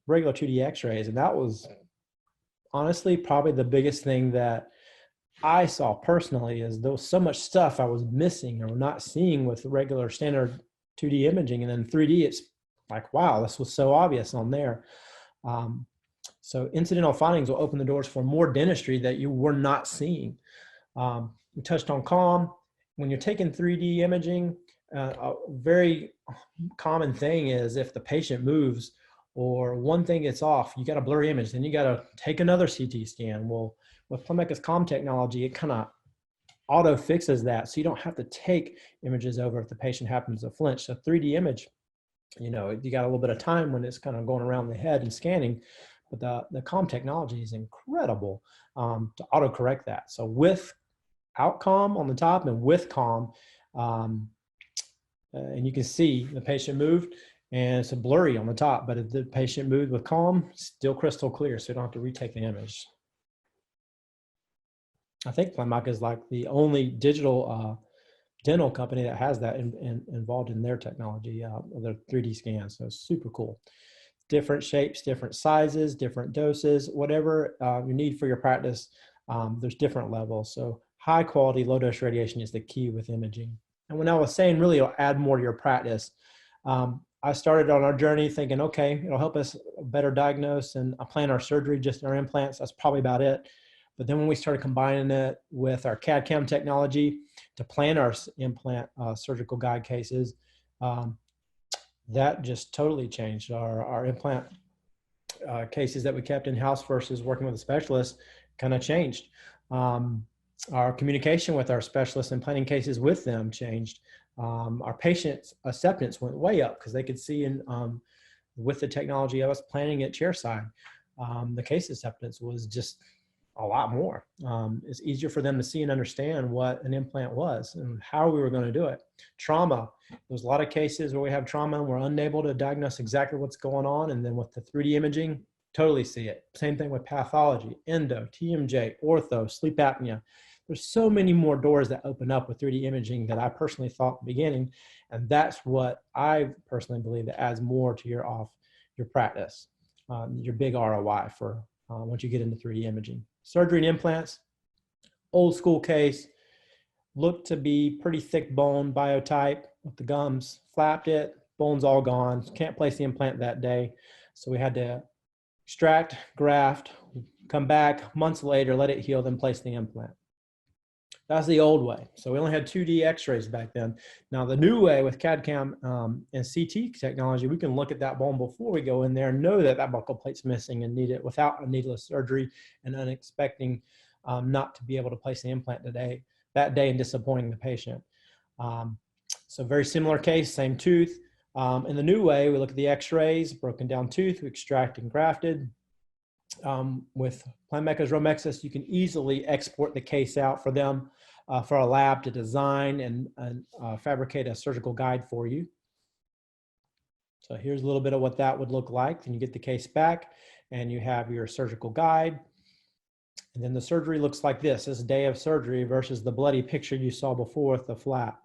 regular 2D x-rays. And that was honestly probably the biggest thing that I saw personally, is there was so much stuff I was missing or not seeing with regular standard 2D imaging, and then 3D, it's like, wow, this was so obvious on there. So incidental findings will open the doors for more dentistry that you were not seeing. We touched on calm. When you're taking 3D imaging, a very common thing is if the patient moves or one thing gets off, you got a blurry image, then you got to take another CT scan. Well, with Planmeca's calm technology, it kind of auto fixes that. So you don't have to take images over if the patient happens to flinch. So 3D image, you know, you got a little bit of time when it's kind of going around the head and scanning, but the calm technology is incredible to auto correct that. So with calm on the top and with calm, and you can see the patient moved and it's a blurry on the top, but if the patient moved with calm, still crystal clear, so you don't have to retake the image. I think Planmeca is like the only digital dental company that has that involved in their technology, their 3D scans. So it's super cool. Different shapes, different sizes, different doses, whatever you need for your practice, there's different levels. So high quality, low dose radiation is the key with imaging. And when I was saying really it'll add more to your practice, I started on our journey thinking, okay, it'll help us better diagnose and plan our surgery, just our implants. That's probably about it. But then when we started combining it with our CAD/CAM technology to plan our implant surgical guide cases, that just totally changed our implant cases that we kept in-house versus working with a specialist kind of changed. Our communication with our specialists and planning cases with them changed. Our patients' acceptance went way up because they could see with the technology I was planning at chairside, the case acceptance was just a lot more. It's easier for them to see and understand what an implant was and how we were going to do it. Trauma, there's a lot of cases where we have trauma and we're unable to diagnose exactly what's going on. And then with the 3D imaging, totally see it. Same thing with pathology, endo, TMJ, ortho, sleep apnea. There's so many more doors that open up with 3D imaging that I personally thought in the beginning. And that's what I personally believe that adds more to your practice, your big ROI for once you get into 3D imaging. Surgery and implants, old school case, looked to be pretty thick bone biotype with the gums, flapped it, bone's all gone, can't place the implant that day. So we had to extract, graft, come back months later, let it heal, then place the implant. That's the old way. So we only had 2D x-rays back then. Now the new way with CAD/CAM and CT technology, we can look at that bone before we go in there and know that that buccal plate's missing and need it without a needless surgery and unexpecting not to be able to place the implant that day and disappointing the patient. So very similar case, same tooth. In the new way, we look at the x-rays, broken down tooth, we extract and grafted. With Planmeca's Romexis, you can easily export the case out for them, for a lab to design and fabricate a surgical guide for you. So here's a little bit of what that would look like. Then you get the case back and you have your surgical guide. And then the surgery looks like this. This day of surgery versus the bloody picture you saw before with the flap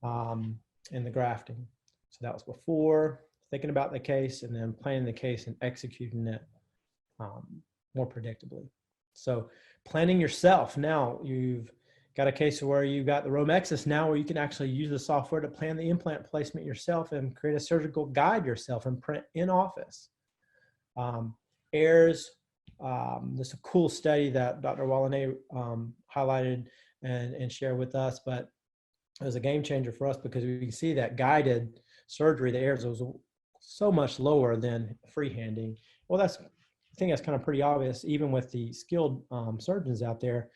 and the grafting. So that was before, thinking about the case and then planning the case and executing it more predictably. So planning yourself. Now you've got a case where you've got the Romexis now where you can actually use the software to plan the implant placement yourself and create a surgical guide yourself and print in office. Airs, this is a cool study that Dr. Wallenay highlighted and shared with us, but it was a game changer for us because we can see that guided surgery, the airs was so much lower than freehanding. Well, I think that's kind of pretty obvious, even with the skilled surgeons out there.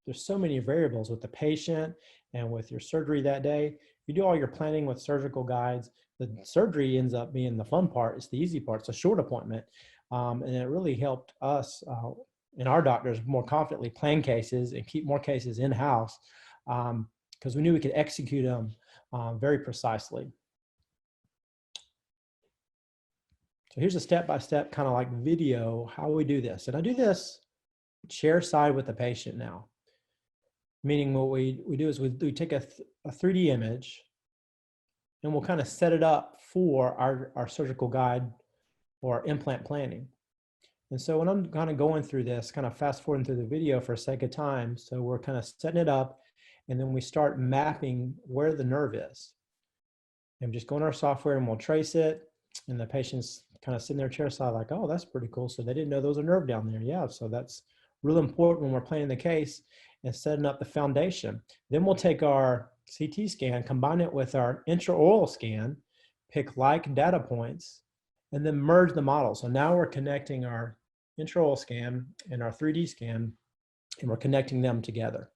There's so many variables with the patient and with your surgery that day. If you do all your planning with surgical guides, the surgery ends up being the fun part. It's the easy part. It's a short appointment. And it really helped us and our doctors more confidently plan cases and keep more cases in-house because we knew we could execute them very precisely. So here's a step-by-step kind of like video, how we do this. And I do this chair side with the patient now. Meaning what we do is we take a 3D image and we'll kind of set it up for our surgical guide or implant planning. And so when I'm kind of going through this, kind of fast forwarding through the video for sake of time, so we're kind of setting it up and then we start mapping where the nerve is. And just go in our software and we'll trace it. And the patient's kind of sitting there chair side like, oh, that's pretty cool. So they didn't know there was a nerve down there. Yeah, so that's really important when we're planning the case and setting up the foundation. Then we'll take our CT scan, combine it with our intraoral scan, pick like data points, and then merge the model. So now we're connecting our intraoral scan and our 3D scan, and we're connecting them together.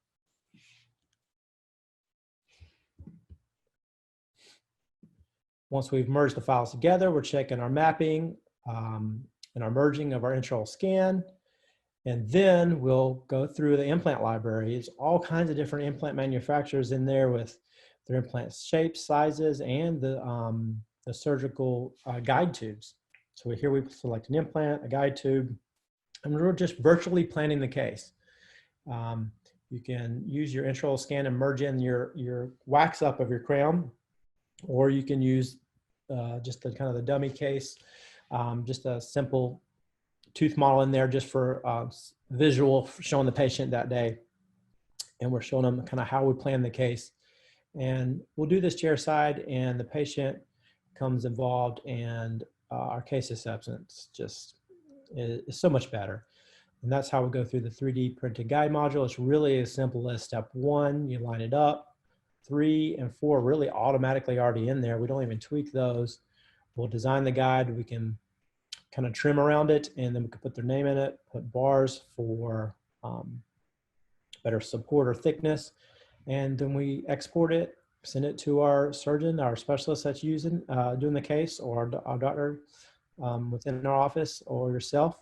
Once we've merged the files together, we're checking our mapping and our merging of our intraoral scan. And then we'll go through the implant libraries, all kinds of different implant manufacturers in there with their implant shapes, sizes, and the surgical guide tubes. So here we select an implant, a guide tube, and we're just virtually planning the case. You can use your intraoral scan and merge in your wax up of your crown, or you can use just the kind of the dummy case, just a simple tooth model in there just for visual, showing the patient that day. And we're showing them kind of how we plan the case. And we'll do this chair side, and the patient comes involved, and our case acceptance just is so much better. And that's how we go through the 3D printed guide module. It's really as simple as step 1, you line it up. 3 and 4 really automatically already in there. We don't even tweak those. We'll design the guide. We can kind of trim around it, and then we can put their name in it, put bars for better support or thickness. And then we export it, send it to our surgeon, our specialist that's doing the case, or our doctor within our office, or yourself.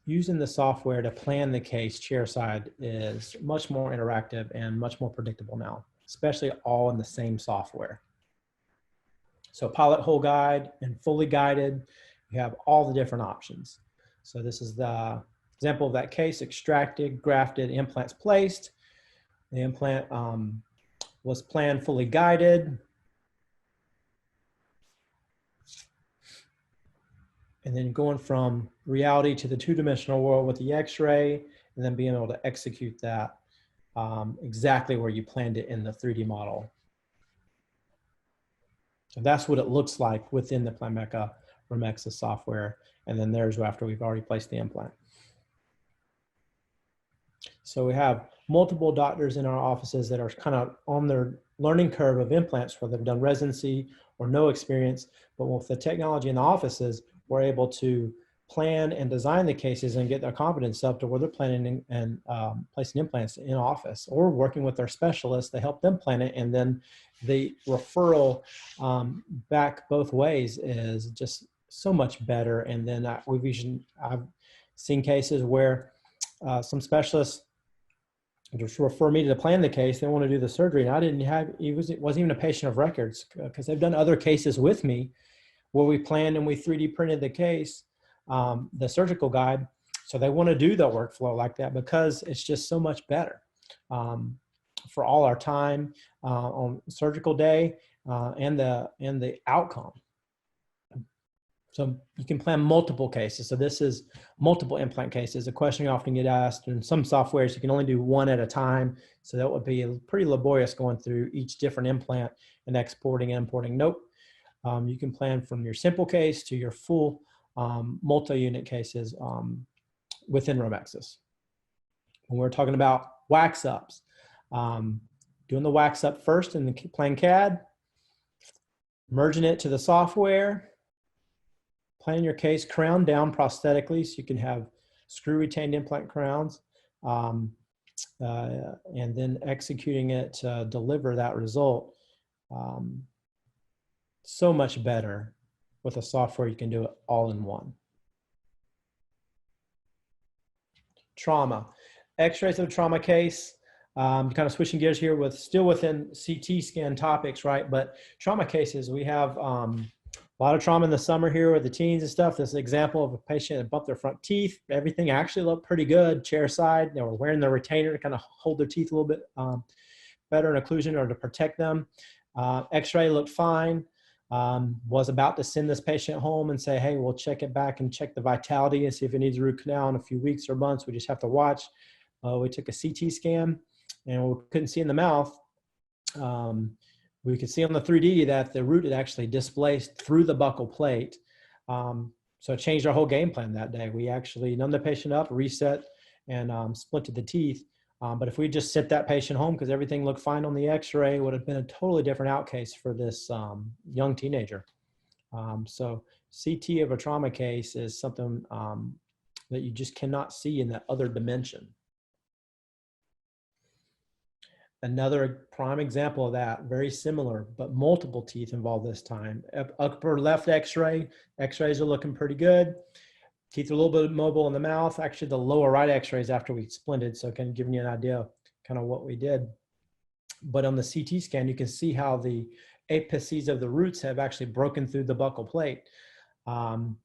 Using the software to plan the case chairside is much more interactive and much more predictable now, especially all in the same software. So pilot whole guide and fully guided, you have all the different options. So this is the example of that case: extracted, grafted, implants placed. The implant was planned fully guided. And then going from reality to the two-dimensional world with the x-ray, and then being able to execute that exactly where you planned it in the 3D model. So that's what it looks like within the Planmeca Romexis software. And then there's after we've already placed the implant. So we have multiple doctors in our offices that are kind of on their learning curve of implants, where they've done residency or no experience. But with the technology in the offices, we're able to plan and design the cases and get their confidence up to where they're planning and placing implants in office, or working with their specialists to help them plan it. And then the referral back both ways is just so much better. And then I've seen cases where some specialists just refer me to plan the case. They want to do the surgery, and I didn't have, it wasn't even a patient of records, because they've done other cases with me where we planned and we 3D printed the case, the surgical guide. So they want to do the workflow like that because it's just so much better for all our time on surgical day and the outcome. So you can plan multiple cases. So this is multiple implant cases. A question you often get asked in some softwares, you can only do one at a time. So that would be pretty laborious going through each different implant and exporting and importing. Nope. You can plan from your simple case to your full multi-unit cases within Romexis. When we're talking about wax ups, doing the wax up first in the Plan CAD, merging it to the software, plan your case crown down prosthetically so you can have screw retained implant crowns, and then executing it to deliver that result. So much better with a software. You can do it all in one. Trauma, x-rays of a trauma case. Kind of switching gears here with still within CT scan topics, right? But trauma cases, we have a lot of trauma in the summer here with the teens and stuff. This is an example of a patient that bumped their front teeth. Everything actually looked pretty good, chair side. They were wearing the retainer to kind of hold their teeth a little bit better in occlusion or to protect them. X-ray looked fine. Was about to send this patient home and say, hey, we'll check it back and check the vitality and see if it needs a root canal in a few weeks or months. We just have to watch. We took a CT scan and we couldn't see in the mouth. We could see on the 3D that the root had actually displaced through the buccal plate. So it changed our whole game plan that day. We actually numbed the patient up, reset, and splinted the teeth. But if we just sent that patient home because everything looked fine on the x-ray, it would have been a totally different outcase for this young teenager. So CT of a trauma case is something that you just cannot see in that other dimension. Another prime example of that, very similar, but multiple teeth involved this time. Upper left x-ray, x-rays are looking pretty good. Teeth are a little bit mobile in the mouth. Actually, the lower right x-rays after we splinted, so kind of giving you an idea of kind of what we did. But on the CT scan, you can see how the apices of the roots have actually broken through the buccal plate. So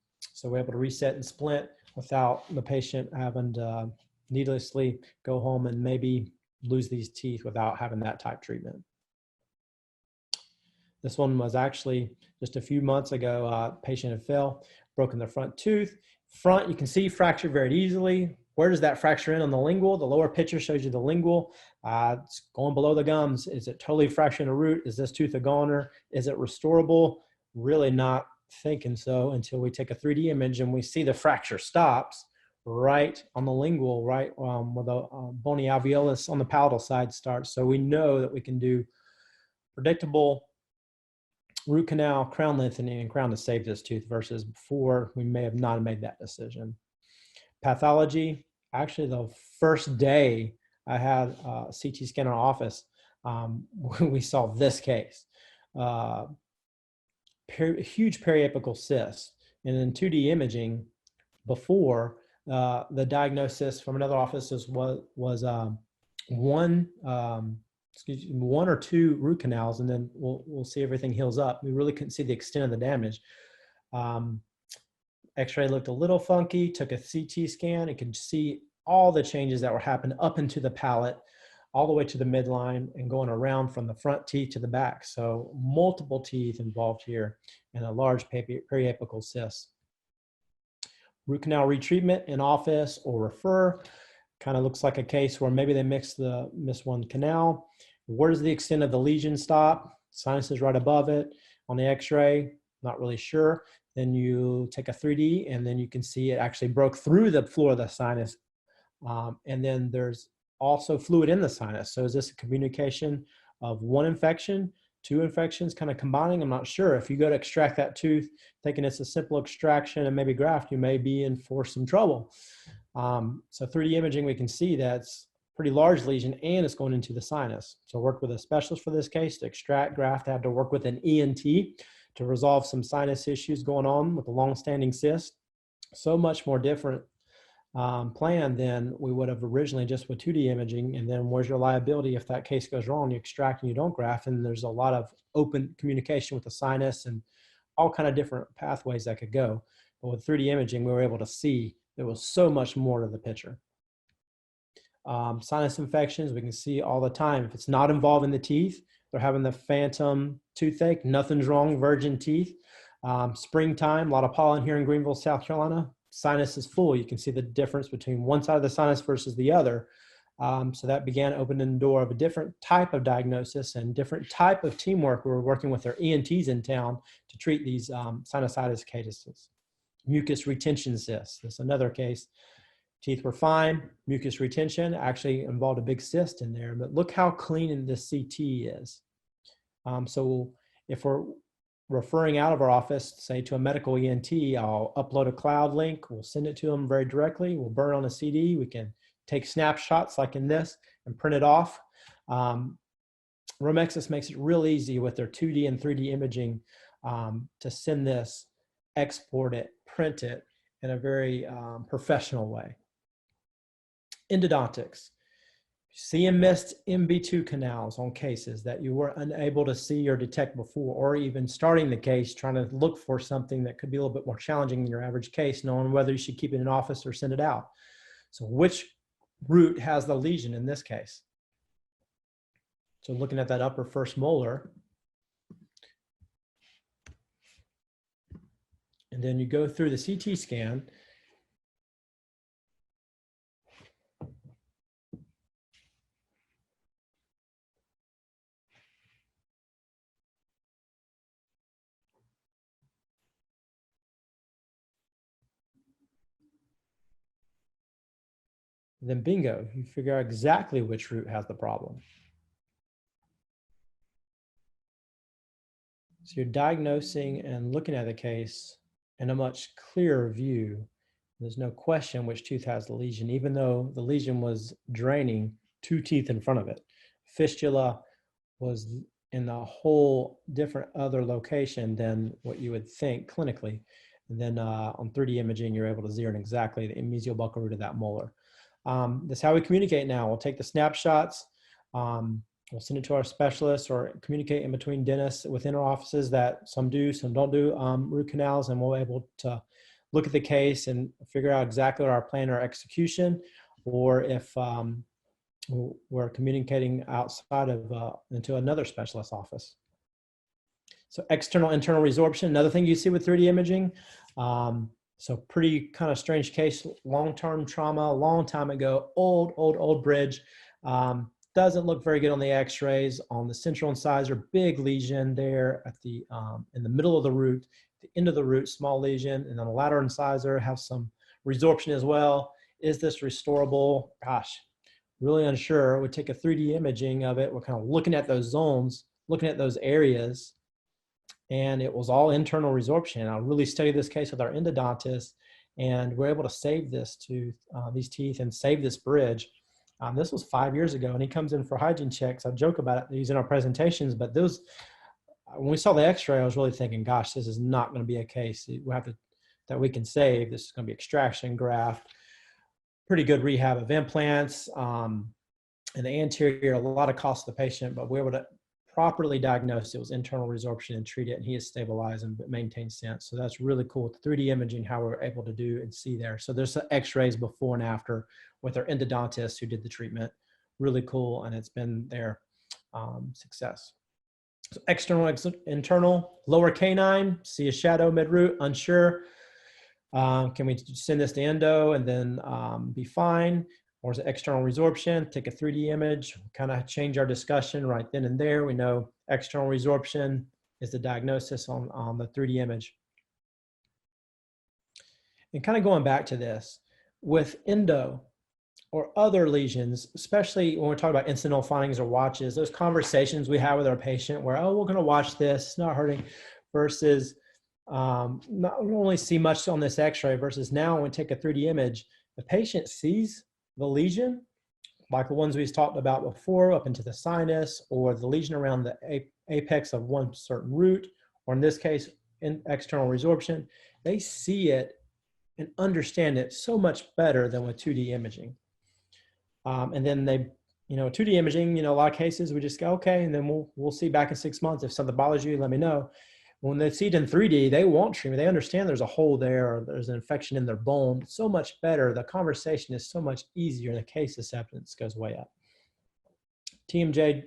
we're able to reset and splint without the patient having to needlessly go home and maybe lose these teeth without having that type treatment. This one was actually just a few months ago. A patient had fell, broken their front tooth. Front, you can see fractured very easily. Where does that fracture in on the lingual? The lower picture shows you the lingual. It's going below the gums. Is it totally fracturing a root? Is this tooth a goner? Is it restorable? Really not thinking so until we take a 3D image and we see the fracture stops right on the lingual, right where the bony alveolus on the palatal side starts. So we know that we can do predictable root canal, crown lengthening, and crown to save this tooth versus before we may have not made that decision. Pathology, actually the first day I had a CT scan in our office, we saw this case. Huge periapical cyst. And in 2D imaging before, the diagnosis from another office was one or two root canals, and then we'll see everything heals up. We really couldn't see the extent of the damage. X-ray looked a little funky, took a CT scan. It could see all the changes that were happening up into the palate, all the way to the midline and going around from the front teeth to the back. So multiple teeth involved here and a large periapical cyst. Root canal retreatment in office or refer. Kind of looks like a case where maybe they missed one canal. Where does the extent of the lesion stop? Sinus is right above it. On the x-ray, not really sure. Then you take a 3D and then you can see it actually broke through the floor of the sinus. And then there's also fluid in the sinus. So is this a communication of one infection, two infections kind of combining? I'm not sure. If you go to extract that tooth, thinking it's a simple extraction and maybe graft, you may be in for some trouble. So 3D imaging, we can see that's pretty large lesion and it's going into the sinus. So work with a specialist for this case to extract graft. I had to work with an ENT to resolve some sinus issues going on with a long-standing cyst. So much more different plan than we would have originally just with 2D imaging. And then where's your liability if that case goes wrong, you extract and you don't graft, and there's a lot of open communication with the sinus and all kind of different pathways that could go. But with 3D imaging, we were able to see there was so much more to the picture. Sinus infections, we can see all the time. If it's not involving the teeth, they're having the phantom toothache, nothing's wrong, virgin teeth. Springtime, a lot of pollen here in Greenville, South Carolina. Sinus is full. You can see the difference between one side of the sinus versus the other. So that began opening the door of a different type of diagnosis and different type of teamwork. We were working with our ENTs in town to treat these sinusitis cases. Mucus retention cysts. That's another case. Teeth were fine. Mucus retention actually involved a big cyst in there, but look how clean this CT is. So if we're referring out of our office, say to a medical ENT, I'll upload a cloud link. We'll send it to them very directly. We'll burn on a CD. We can take snapshots like in this and print it off. Romexis makes it real easy with their 2D and 3D imaging to send this, export it, print it in a very professional way. Endodontics. Seeing missed MB2 canals on cases that you were unable to see or detect before, or even starting the case, trying to look for something that could be a little bit more challenging than your average case, knowing whether you should keep it in office or send it out. So which root has the lesion in this case? So looking at that upper first molar, and then you go through the CT scan, And then bingo, you figure out exactly which root has the problem. So you're diagnosing and looking at the case in a much clearer view. There's no question which tooth has the lesion, even though the lesion was draining 2 teeth in front of it. Fistula was in a whole different other location than what you would think clinically. And then on 3D imaging, you're able to zero in exactly the mesial buccal root of that molar. That's how we communicate now. We'll take the snapshots, we'll send it to our specialists or communicate in between dentists within our offices that some do, some don't do root canals, and we're able to look at the case and figure out exactly what our plan or execution, or if we're communicating outside of into another specialist office. So external, internal resorption, another thing you see with 3D imaging. So pretty kind of strange case, long-term trauma, a long time ago, old bridge. Doesn't look very good on the x-rays. On the central incisor, big lesion there at the in the middle of the root, the end of the root, small lesion, and then the lateral incisor have some resorption as well. Is this restorable? Gosh, really unsure. We take a 3D imaging of it. We're kind of looking at those zones, looking at those areas, and it was all internal resorption. I really studied this case with our endodontist, and we're able to save this tooth, these teeth, and save this bridge. This was 5 years ago, and he comes in for hygiene checks. I joke about it, these in our presentations, but those, when we saw the x-ray, I was really thinking, gosh, this is not going to be a case that we can save. This is going to be extraction, graft, pretty good rehab of implants, in the anterior, a lot of cost to the patient, but we were able to properly diagnose it was internal resorption and treat it, and he is stabilized and maintained sense. So that's really cool with 3D imaging, how we're able to do and see there. So there's the x-rays before and after with our endodontist who did the treatment. Really cool, and it's been their success. So external, internal, lower canine, see a shadow mid-root, unsure. Can we send this to endo and then be fine? Or is it external resorption? Take a 3D image, kind of change our discussion right then and there. We know external resorption is the diagnosis on the 3D image. And kind of going back to this, with endo or other lesions, especially when we're talking about incidental findings or watches, those conversations we have with our patient where, oh, we're going to watch this, it's not hurting, versus not only see much on this x-ray, versus now when we take a 3D image, the patient sees the lesion, like the ones we talked about before, up into the sinus, or the lesion around the apex of one certain root, or in this case, in external resorption, they see it and understand it so much better than with 2D imaging. And then they, 2D imaging, a lot of cases we just go, okay, and then we'll see back in 6 months. If something bothers you, let me know. When they see it in 3D, they want treatment. They understand there's a hole there, or there's an infection in their bone. It's so much better. The conversation is so much easier, and the case acceptance goes way up. TMJ,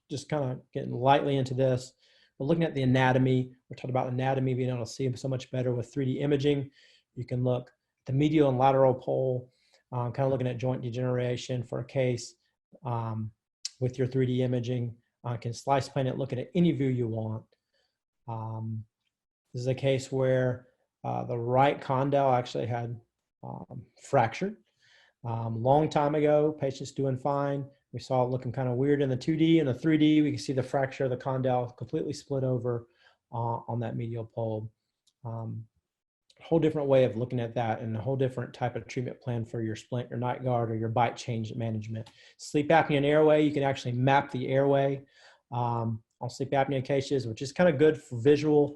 just kind of getting lightly into this. We're looking at the anatomy. We're talking about anatomy, being able to see so much better with 3D imaging. You can look at the medial and lateral pole, kind of looking at joint degeneration for a case with your 3D imaging. Can slice plan it, look at any view you want. This is a case where the right condyle actually had fractured. Long time ago, patient's doing fine. We saw it looking kind of weird in the 2D. In the 3D, we can see the fracture of the condyle completely split over on that medial pole. Whole different way of looking at that, and a whole different type of treatment plan for your splint, your night guard, or your bite change management. Sleep apnea and airway, you can actually map the airway on sleep apnea cases, which is kind of good for visuals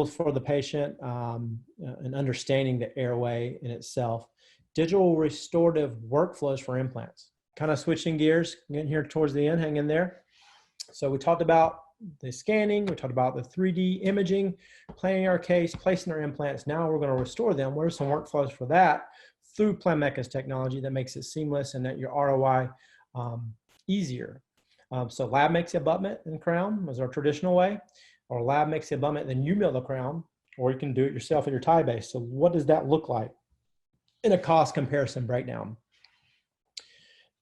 for the patient and understanding the airway in itself. Digital restorative workflows for implants. Kind of switching gears, getting here towards the end, hang in there. So we talked about the scanning, we talked about the 3D imaging, planning our case, placing our implants. Now we're going to restore them. What are some workflows for that through Planmeca's technology that makes it seamless and that your ROI easier? So lab makes the abutment and crown is our traditional way, or lab makes the abutment, then you mill the crown, or you can do it yourself in your tie base. So what does that look like in a cost comparison breakdown?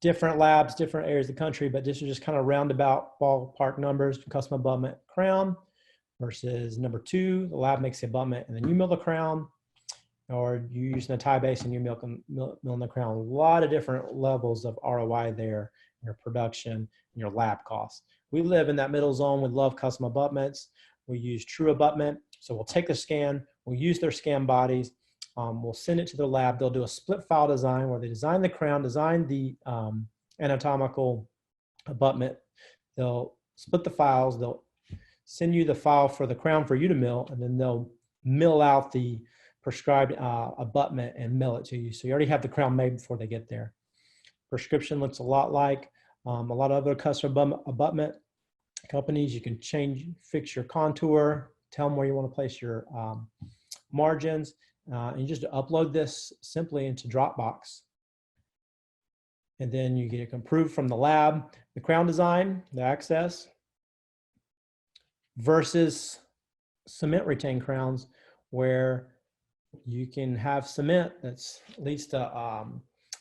Different labs, different areas of the country, but this is just kind of roundabout ballpark numbers. Custom abutment crown versus number 2, the lab makes the abutment and then you mill the crown. or you using a tie base and you milling the crown. A lot of different levels of ROI there, your production, and your lab costs. We live in that middle zone. We love custom abutments. We use true abutment. So we'll take the scan, we'll use their scan bodies, we'll send it to the lab. They'll do a split file design where they design the crown, design the anatomical abutment. They'll split the files. They'll send you the file for the crown for you to mill, and then they'll mill out the prescribed abutment and mill it to you. So you already have the crown made before they get there. Prescription looks a lot like a lot of other custom abutment companies. You can fix your contour, tell them where you want to place your margins, and you just upload this simply into Dropbox. And then you get it approved from the lab. The crown design, the access, versus cement retained crowns, where you can have cement that's leads to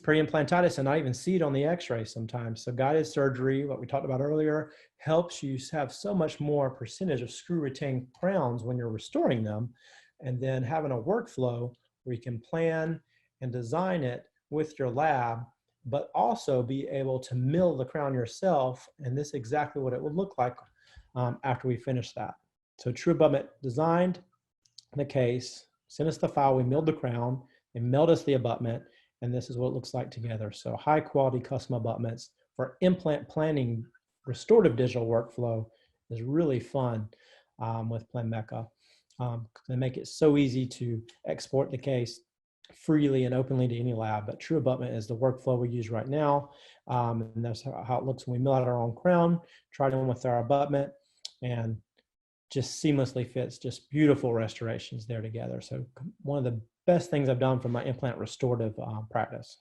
peri-implantitis and not even see it on the x-ray sometimes. So guided surgery, what we talked about earlier, helps you have so much more percentage of screw retained crowns when you're restoring them. And then having a workflow where you can plan and design it with your lab, but also be able to mill the crown yourself. And this is exactly what it would look like after we finish that. So true abutment designed the case, sent us the file, we milled the crown, they milled us the abutment, and this is what it looks like together. So high quality custom abutments for implant planning. Restorative digital workflow is really fun with Planmeca. They make it so easy to export the case freely and openly to any lab, but true abutment is the workflow we use right now. And that's how it looks when we mill out our own crown, try it on with our abutment, and just seamlessly fits, just beautiful restorations there together. So one of the best things I've done for my implant restorative practice.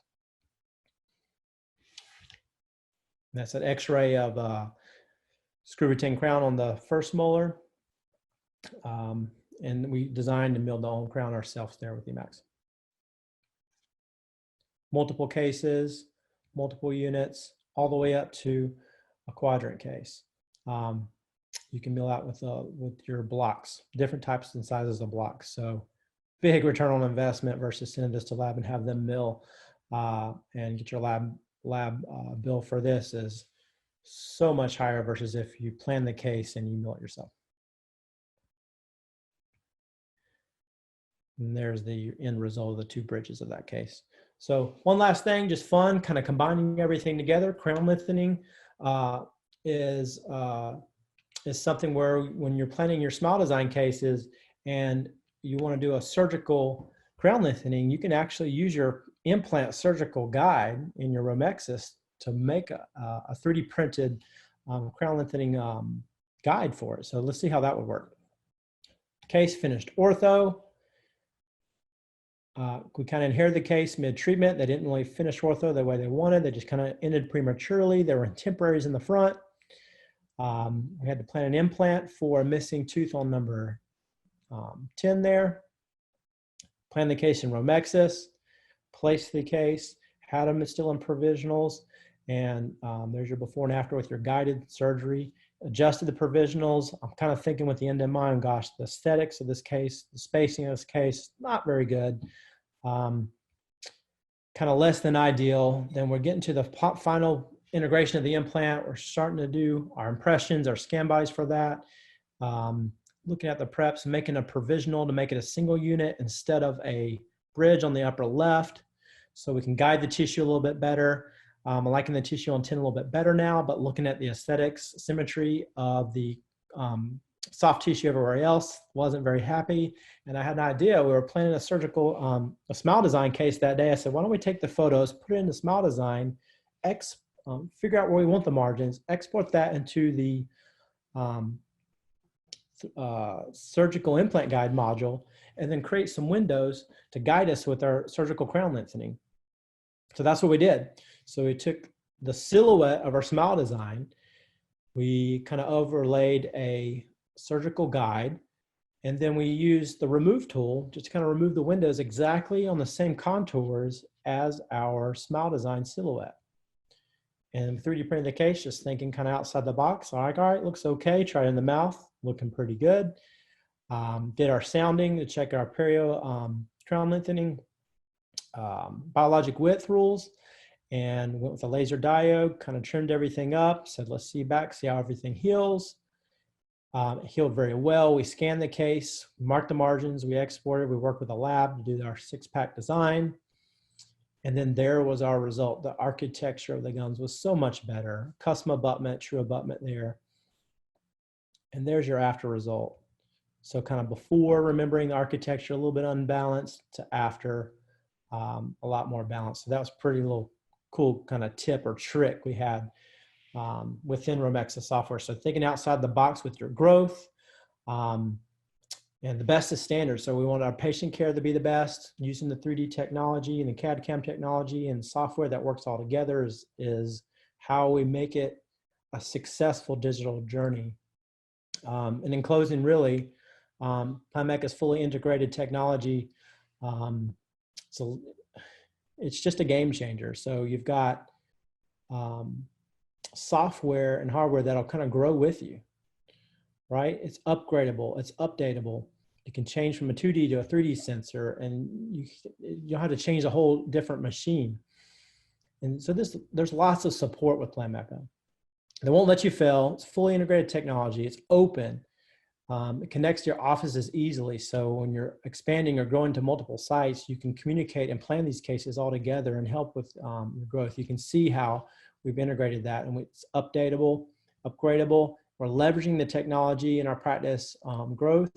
That's an x-ray of screw retained crown on the first molar. And we designed and milled the own crown ourselves there with Emacs. Multiple cases, multiple units, all the way up to a quadrant case. You can mill out with your blocks, different types and sizes of blocks. So big return on investment versus sending this to lab and have them mill and get your lab bill for this is so much higher versus if you plan the case and you mill it yourself. And there's the end result of the two bridges of that case. So one last thing, just fun, kind of combining everything together. Crown lengthening is something where when you're planning your smile design cases and you want to do a surgical crown lengthening, you can actually use your implant surgical guide in your Romexis to make a 3D printed crown lengthening guide for it. So let's see how that would work. Case finished ortho. We kind of inherited the case mid-treatment. They didn't really finish ortho the way they wanted. They just kind of ended prematurely. There were temporaries in the front. We had to plan an implant for a missing tooth on number 10 there. Plan the case in Romexis, place the case, had them still in provisionals, and there's your before and after with your guided surgery. Adjusted the provisionals. I'm kind of thinking with the end in mind, gosh, the aesthetics of this case, the spacing of this case, not very good. Kind of less than ideal. Then we're getting to the final integration of the implant. We're starting to do our impressions, our scan bodies for that. Looking at the preps, making a provisional to make it a single unit instead of a bridge on the upper left, so we can guide the tissue a little bit better. I'm liking the tissue on 10 a little bit better now, but looking at the aesthetics, symmetry of the soft tissue everywhere else, wasn't very happy. And I had an idea. We were planning a surgical, a smile design case that day. I said, why don't we take the photos, put it in the smile design, figure out where we want the margins, export that into the surgical implant guide module, and then create some windows to guide us with our surgical crown lengthening. So that's what we did. So we took the silhouette of our smile design, we kind of overlaid a surgical guide, and then we used the remove tool just to kind of remove the windows exactly on the same contours as our smile design silhouette. And 3D printed the case, just thinking kind of outside the box. All right, looks okay. Tried it in the mouth, looking pretty good. Did our sounding to check our perio crown lengthening, biologic width rules, and went with a laser diode, kind of trimmed everything up, said, let's see back, see how everything heals. It healed very well. We scanned the case, marked the margins, we exported, we worked with a lab to do our 6-pack design. And then there was our result. The architecture of the gums was so much better. Custom abutment, true abutment there. And there's your after result. So kind of before, remembering the architecture, a little bit unbalanced, to after, a lot more balanced. So that was pretty little cool kind of tip or trick we had within Romexis software. So thinking outside the box with your growth, and the best is standard. So we want our patient care to be the best, using the 3D technology and the CAD/CAM technology and software that works all together is how we make it a successful digital journey. And in closing, really, Planmeca is fully integrated technology. So it's just a game changer. So you've got software and hardware that'll kind of grow with you, right? It's upgradable, it's updatable. You can change from a 2D to a 3D sensor, and you don't have to change a whole different machine. And so there's lots of support with Planmeca. They won't let you fail. It's fully integrated technology. It's open. It connects to your offices easily. So when you're expanding or growing to multiple sites, you can communicate and plan these cases all together and help with your growth. You can see how we've integrated that, and it's updatable, upgradable. We're leveraging the technology in our practice growth.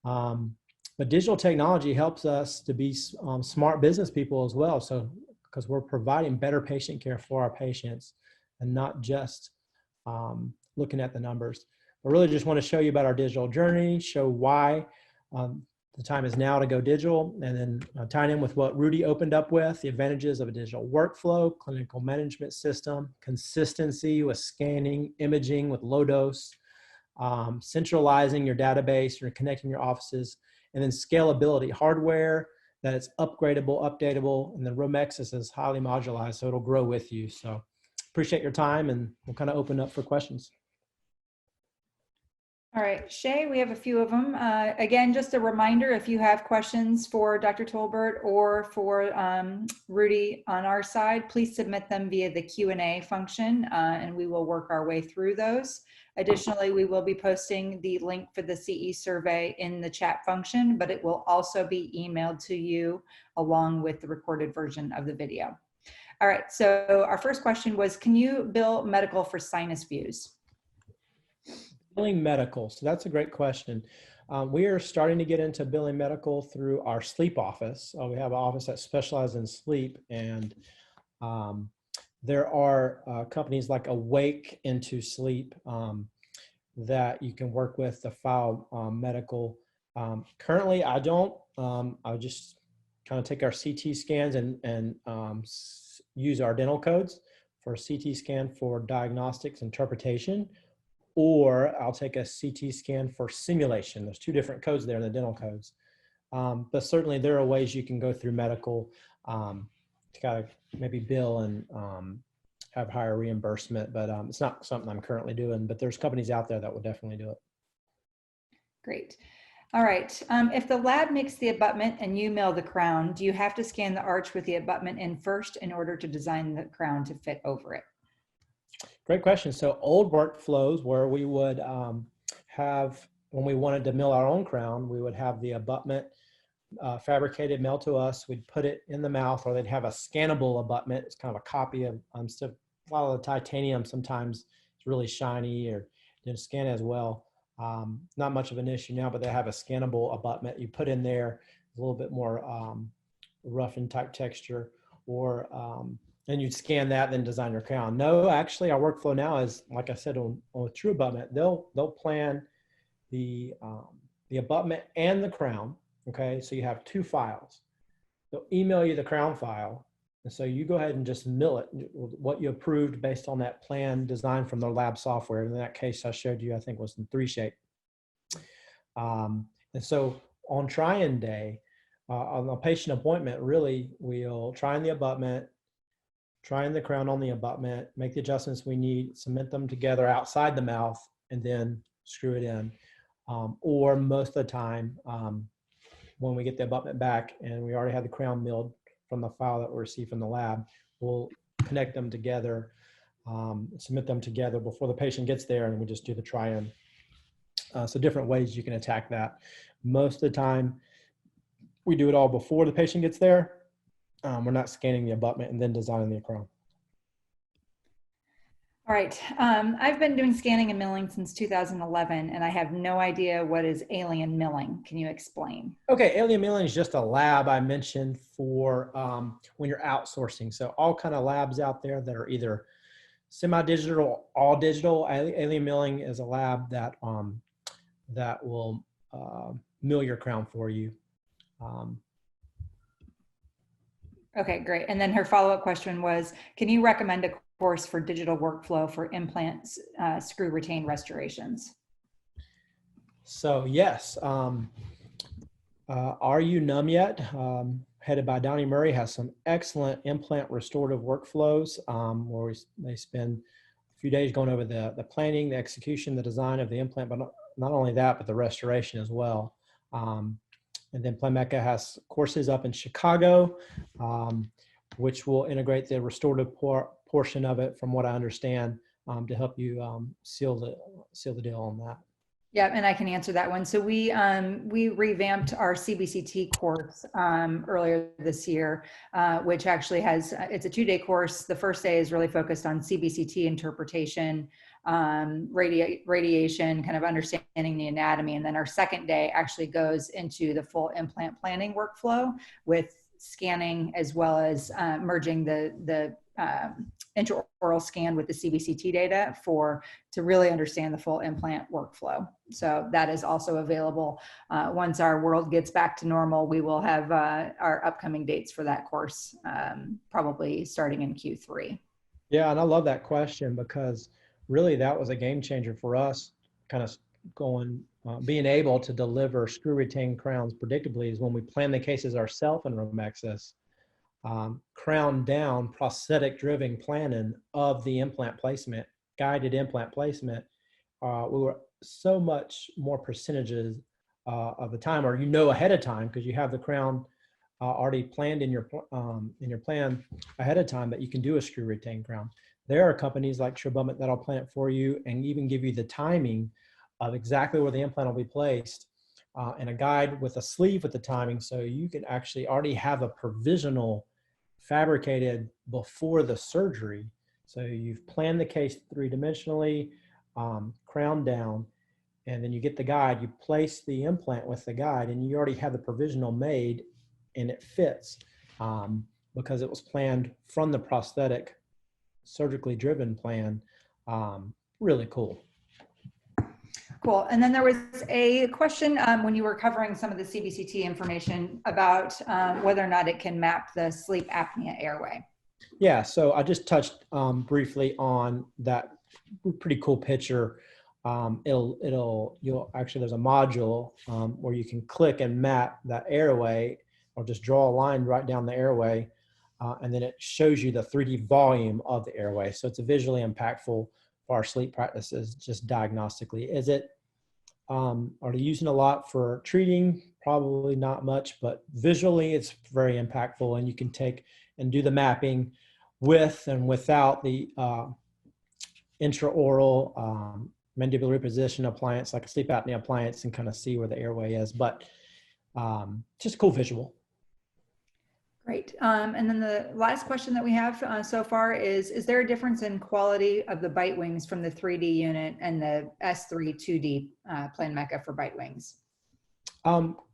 But digital technology helps us to be smart business people as well. So because we're providing better patient care for our patients and not just looking at the numbers. I really just want to show you about our digital journey, show why the time is now to go digital, and then tying in with what Rudy opened up with, the advantages of a digital workflow, clinical management system, consistency with scanning, imaging with low dose, centralizing your database or connecting your offices, and then scalability, hardware that it's upgradable, updatable, and then Romexis is highly modularized, so it'll grow with you. So appreciate your time, and we'll kind of open up for questions. All right, Shea, we have a few of them. Again, just a reminder, if you have questions for Dr. Tolbert or for Rudy on our side, please submit them via the Q&A function, and we will work our way through those. Additionally, we will be posting the link for the CE survey in the chat function, but it will also be emailed to you along with the recorded version of the video. All right, so our first question was, can you bill medical for sinus views? Billing medical, so that's a great question. We are starting to get into billing medical through our sleep office. We have an office that specializes in sleep, and there are companies like Awake Into Sleep that you can work with to file medical. Currently, I don't. I just kind of take our CT scans and use our dental codes for a CT scan for diagnostics interpretation, or I'll take a CT scan for simulation. There's two different codes there in the dental codes. But certainly there are ways you can go through medical to kind of maybe bill and have higher reimbursement, but it's not something I'm currently doing, but there's companies out there that will definitely do it. Great. All right. If the lab makes the abutment and you mill the crown, do you have to scan the arch with the abutment in first in order to design the crown to fit over it? Great question. So old workflows where we would have, when we wanted to mill our own crown, we would have the abutment fabricated, mailed to us. We'd put it in the mouth, or they'd have a scannable abutment. It's kind of a copy of a lot of the titanium. Sometimes it's really shiny or didn't scan as well. Not much of an issue now, but they have a scannable abutment. You put in there a little bit more rough and type texture, or and you'd scan that, then design your crown. No, actually, our workflow now is, like I said, on a true abutment, they'll plan the abutment and the crown. Okay, so you have two files. They'll email you the crown file, and so you go ahead and just mill it, what you approved based on that plan design from their lab software. In that case I showed you, I think was in 3-shape. And so on try-in day, on a patient appointment, really we'll try in the abutment, try in the crown on the abutment, make the adjustments we need, cement them together outside the mouth, and then screw it in. Or most of the time, when we get the abutment back and we already have the crown milled from the file that we received from the lab, we'll connect them together, submit them together before the patient gets there, and we just do the try-in. So different ways you can attack that. Most of the time, we do it all before the patient gets there. We're not scanning the abutment and then designing the crown. All right. I've been doing scanning and milling since 2011, and I have no idea what is alien milling. Can you explain? Okay, alien milling is just a lab I mentioned for when you're outsourcing. So all kind of labs out there that are either semi-digital or all digital. Alien milling is a lab that that will mill your crown for you. Okay, great. And then her follow-up question was, can you recommend a course for digital workflow for implants, screw retain restorations? So yes, Are You Numb Yet? Headed by Donnie Murray, has some excellent implant restorative workflows where they spend a few days going over the planning, the execution, the design of the implant, but not only that, but the restoration as well. And then Planmeca has courses up in Chicago, which will integrate the restorative portion of it, from what I understand, to help you seal the deal on that. Yeah, and I can answer that one. So we revamped our CBCT course earlier this year, which actually it's a 2-day course. The first day is really focused on CBCT interpretation, radiation, kind of understanding the anatomy. And then our second day actually goes into the full implant planning workflow with scanning, as well as merging the intraoral scan with the CBCT data to really understand the full implant workflow. So that is also available. Once our world gets back to normal, we will have our upcoming dates for that course, probably starting in Q3. Yeah, and I love that question, because really that was a game changer for us, kind of being able to deliver screw retained crowns predictably, is when we plan the cases ourselves in Romexis. Crown down, prosthetic driven planning of the implant placement, guided implant placement, we were so much more percentages of the time, or ahead of time, because you have the crown already planned in your plan ahead of time, that you can do a screw retained crown. There are companies like Shea that'll plan it for you and even give you the timing of exactly where the implant will be placed, and a guide with a sleeve with the timing, so you can actually already have a provisional fabricated before the surgery. So you've planned the case 3-dimensionally, crown down, and then you get the guide, you place the implant with the guide, and you already have the provisional made, and it fits because it was planned from the prosthetic, surgically driven plan. Really cool. Cool. And then there was a question when you were covering some of the CBCT information about whether or not it can map the sleep apnea airway. Yeah, so I just touched briefly on that pretty cool picture. You'll actually, there's a module where you can click and map that airway, or just draw a line right down the airway, and then it shows you the 3D volume of the airway. So it's visually impactful for our sleep practices, just diagnostically. Are they using a lot for treating? Probably not much, but visually it's very impactful, and you can take and do the mapping with and without the intraoral mandibular reposition appliance, like a sleep apnea appliance, and kind of see where the airway is. But just a cool visual. Great. And then the last question that we have so far is there a difference in quality of the bite wings from the 3D unit and the S3 2D Planmeca for bite wings?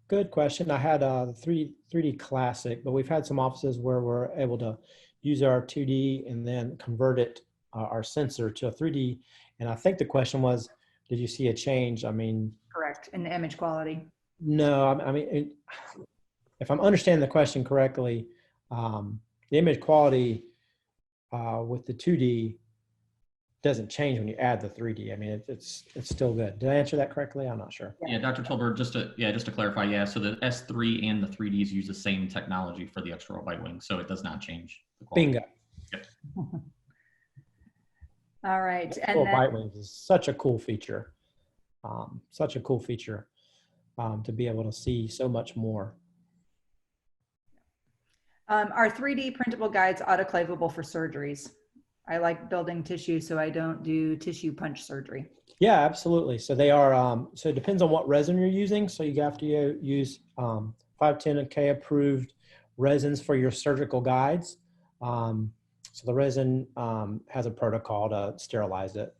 Good question. I had a 3D Classic, but we've had some offices where we're able to use our 2D and then convert it, our sensor, to a 3D. And I think the question was, did you see a change? I mean, correct, in the image quality. No, I mean, if I'm understanding the question correctly, the image quality with the 2D doesn't change when you add the 3D. I mean, it's still good. Did I answer that correctly? I'm not sure. Yeah, Dr. Tolbert, just to clarify, yeah, so the S3 and the 3Ds use the same technology for the extraoral bite wing, so it does not change the quality. Bingo. Yep. All right. And bite wings is such a cool feature. Such a cool feature. to be able to see so much more. Are 3D printable guides autoclavable for surgeries? I like building tissue, so I don't do tissue punch surgery. Yeah, absolutely. So they are, so it depends on what resin you're using. So you have to use 510K approved resins for your surgical guides. So the resin has a protocol to sterilize it,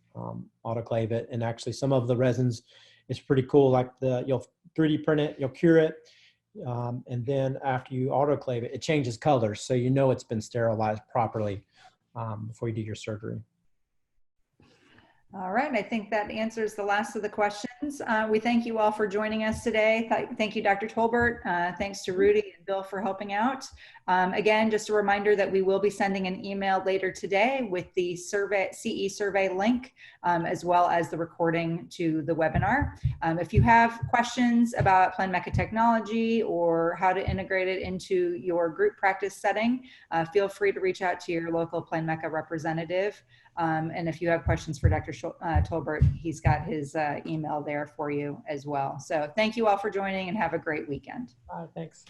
autoclave it. And actually some of the resins, it's pretty cool. Like you'll 3D print it, you'll cure it. And then after you autoclave it, it changes colors. So you know it's been sterilized properly before you do your surgery. All right, I think that answers the last of the questions. We thank you all for joining us today. Thank you, Dr. Tolbert. Thanks to Rudy and Bill for helping out. Again, just a reminder that we will be sending an email later today with the CE survey link, as well as the recording to the webinar. If you have questions about Planmeca technology or how to integrate it into your group practice setting, feel free to reach out to your local Planmeca representative. And if you have questions for Dr. Tolbert, he's got his email there for you as well. So thank you all for joining and have a great weekend. Thanks.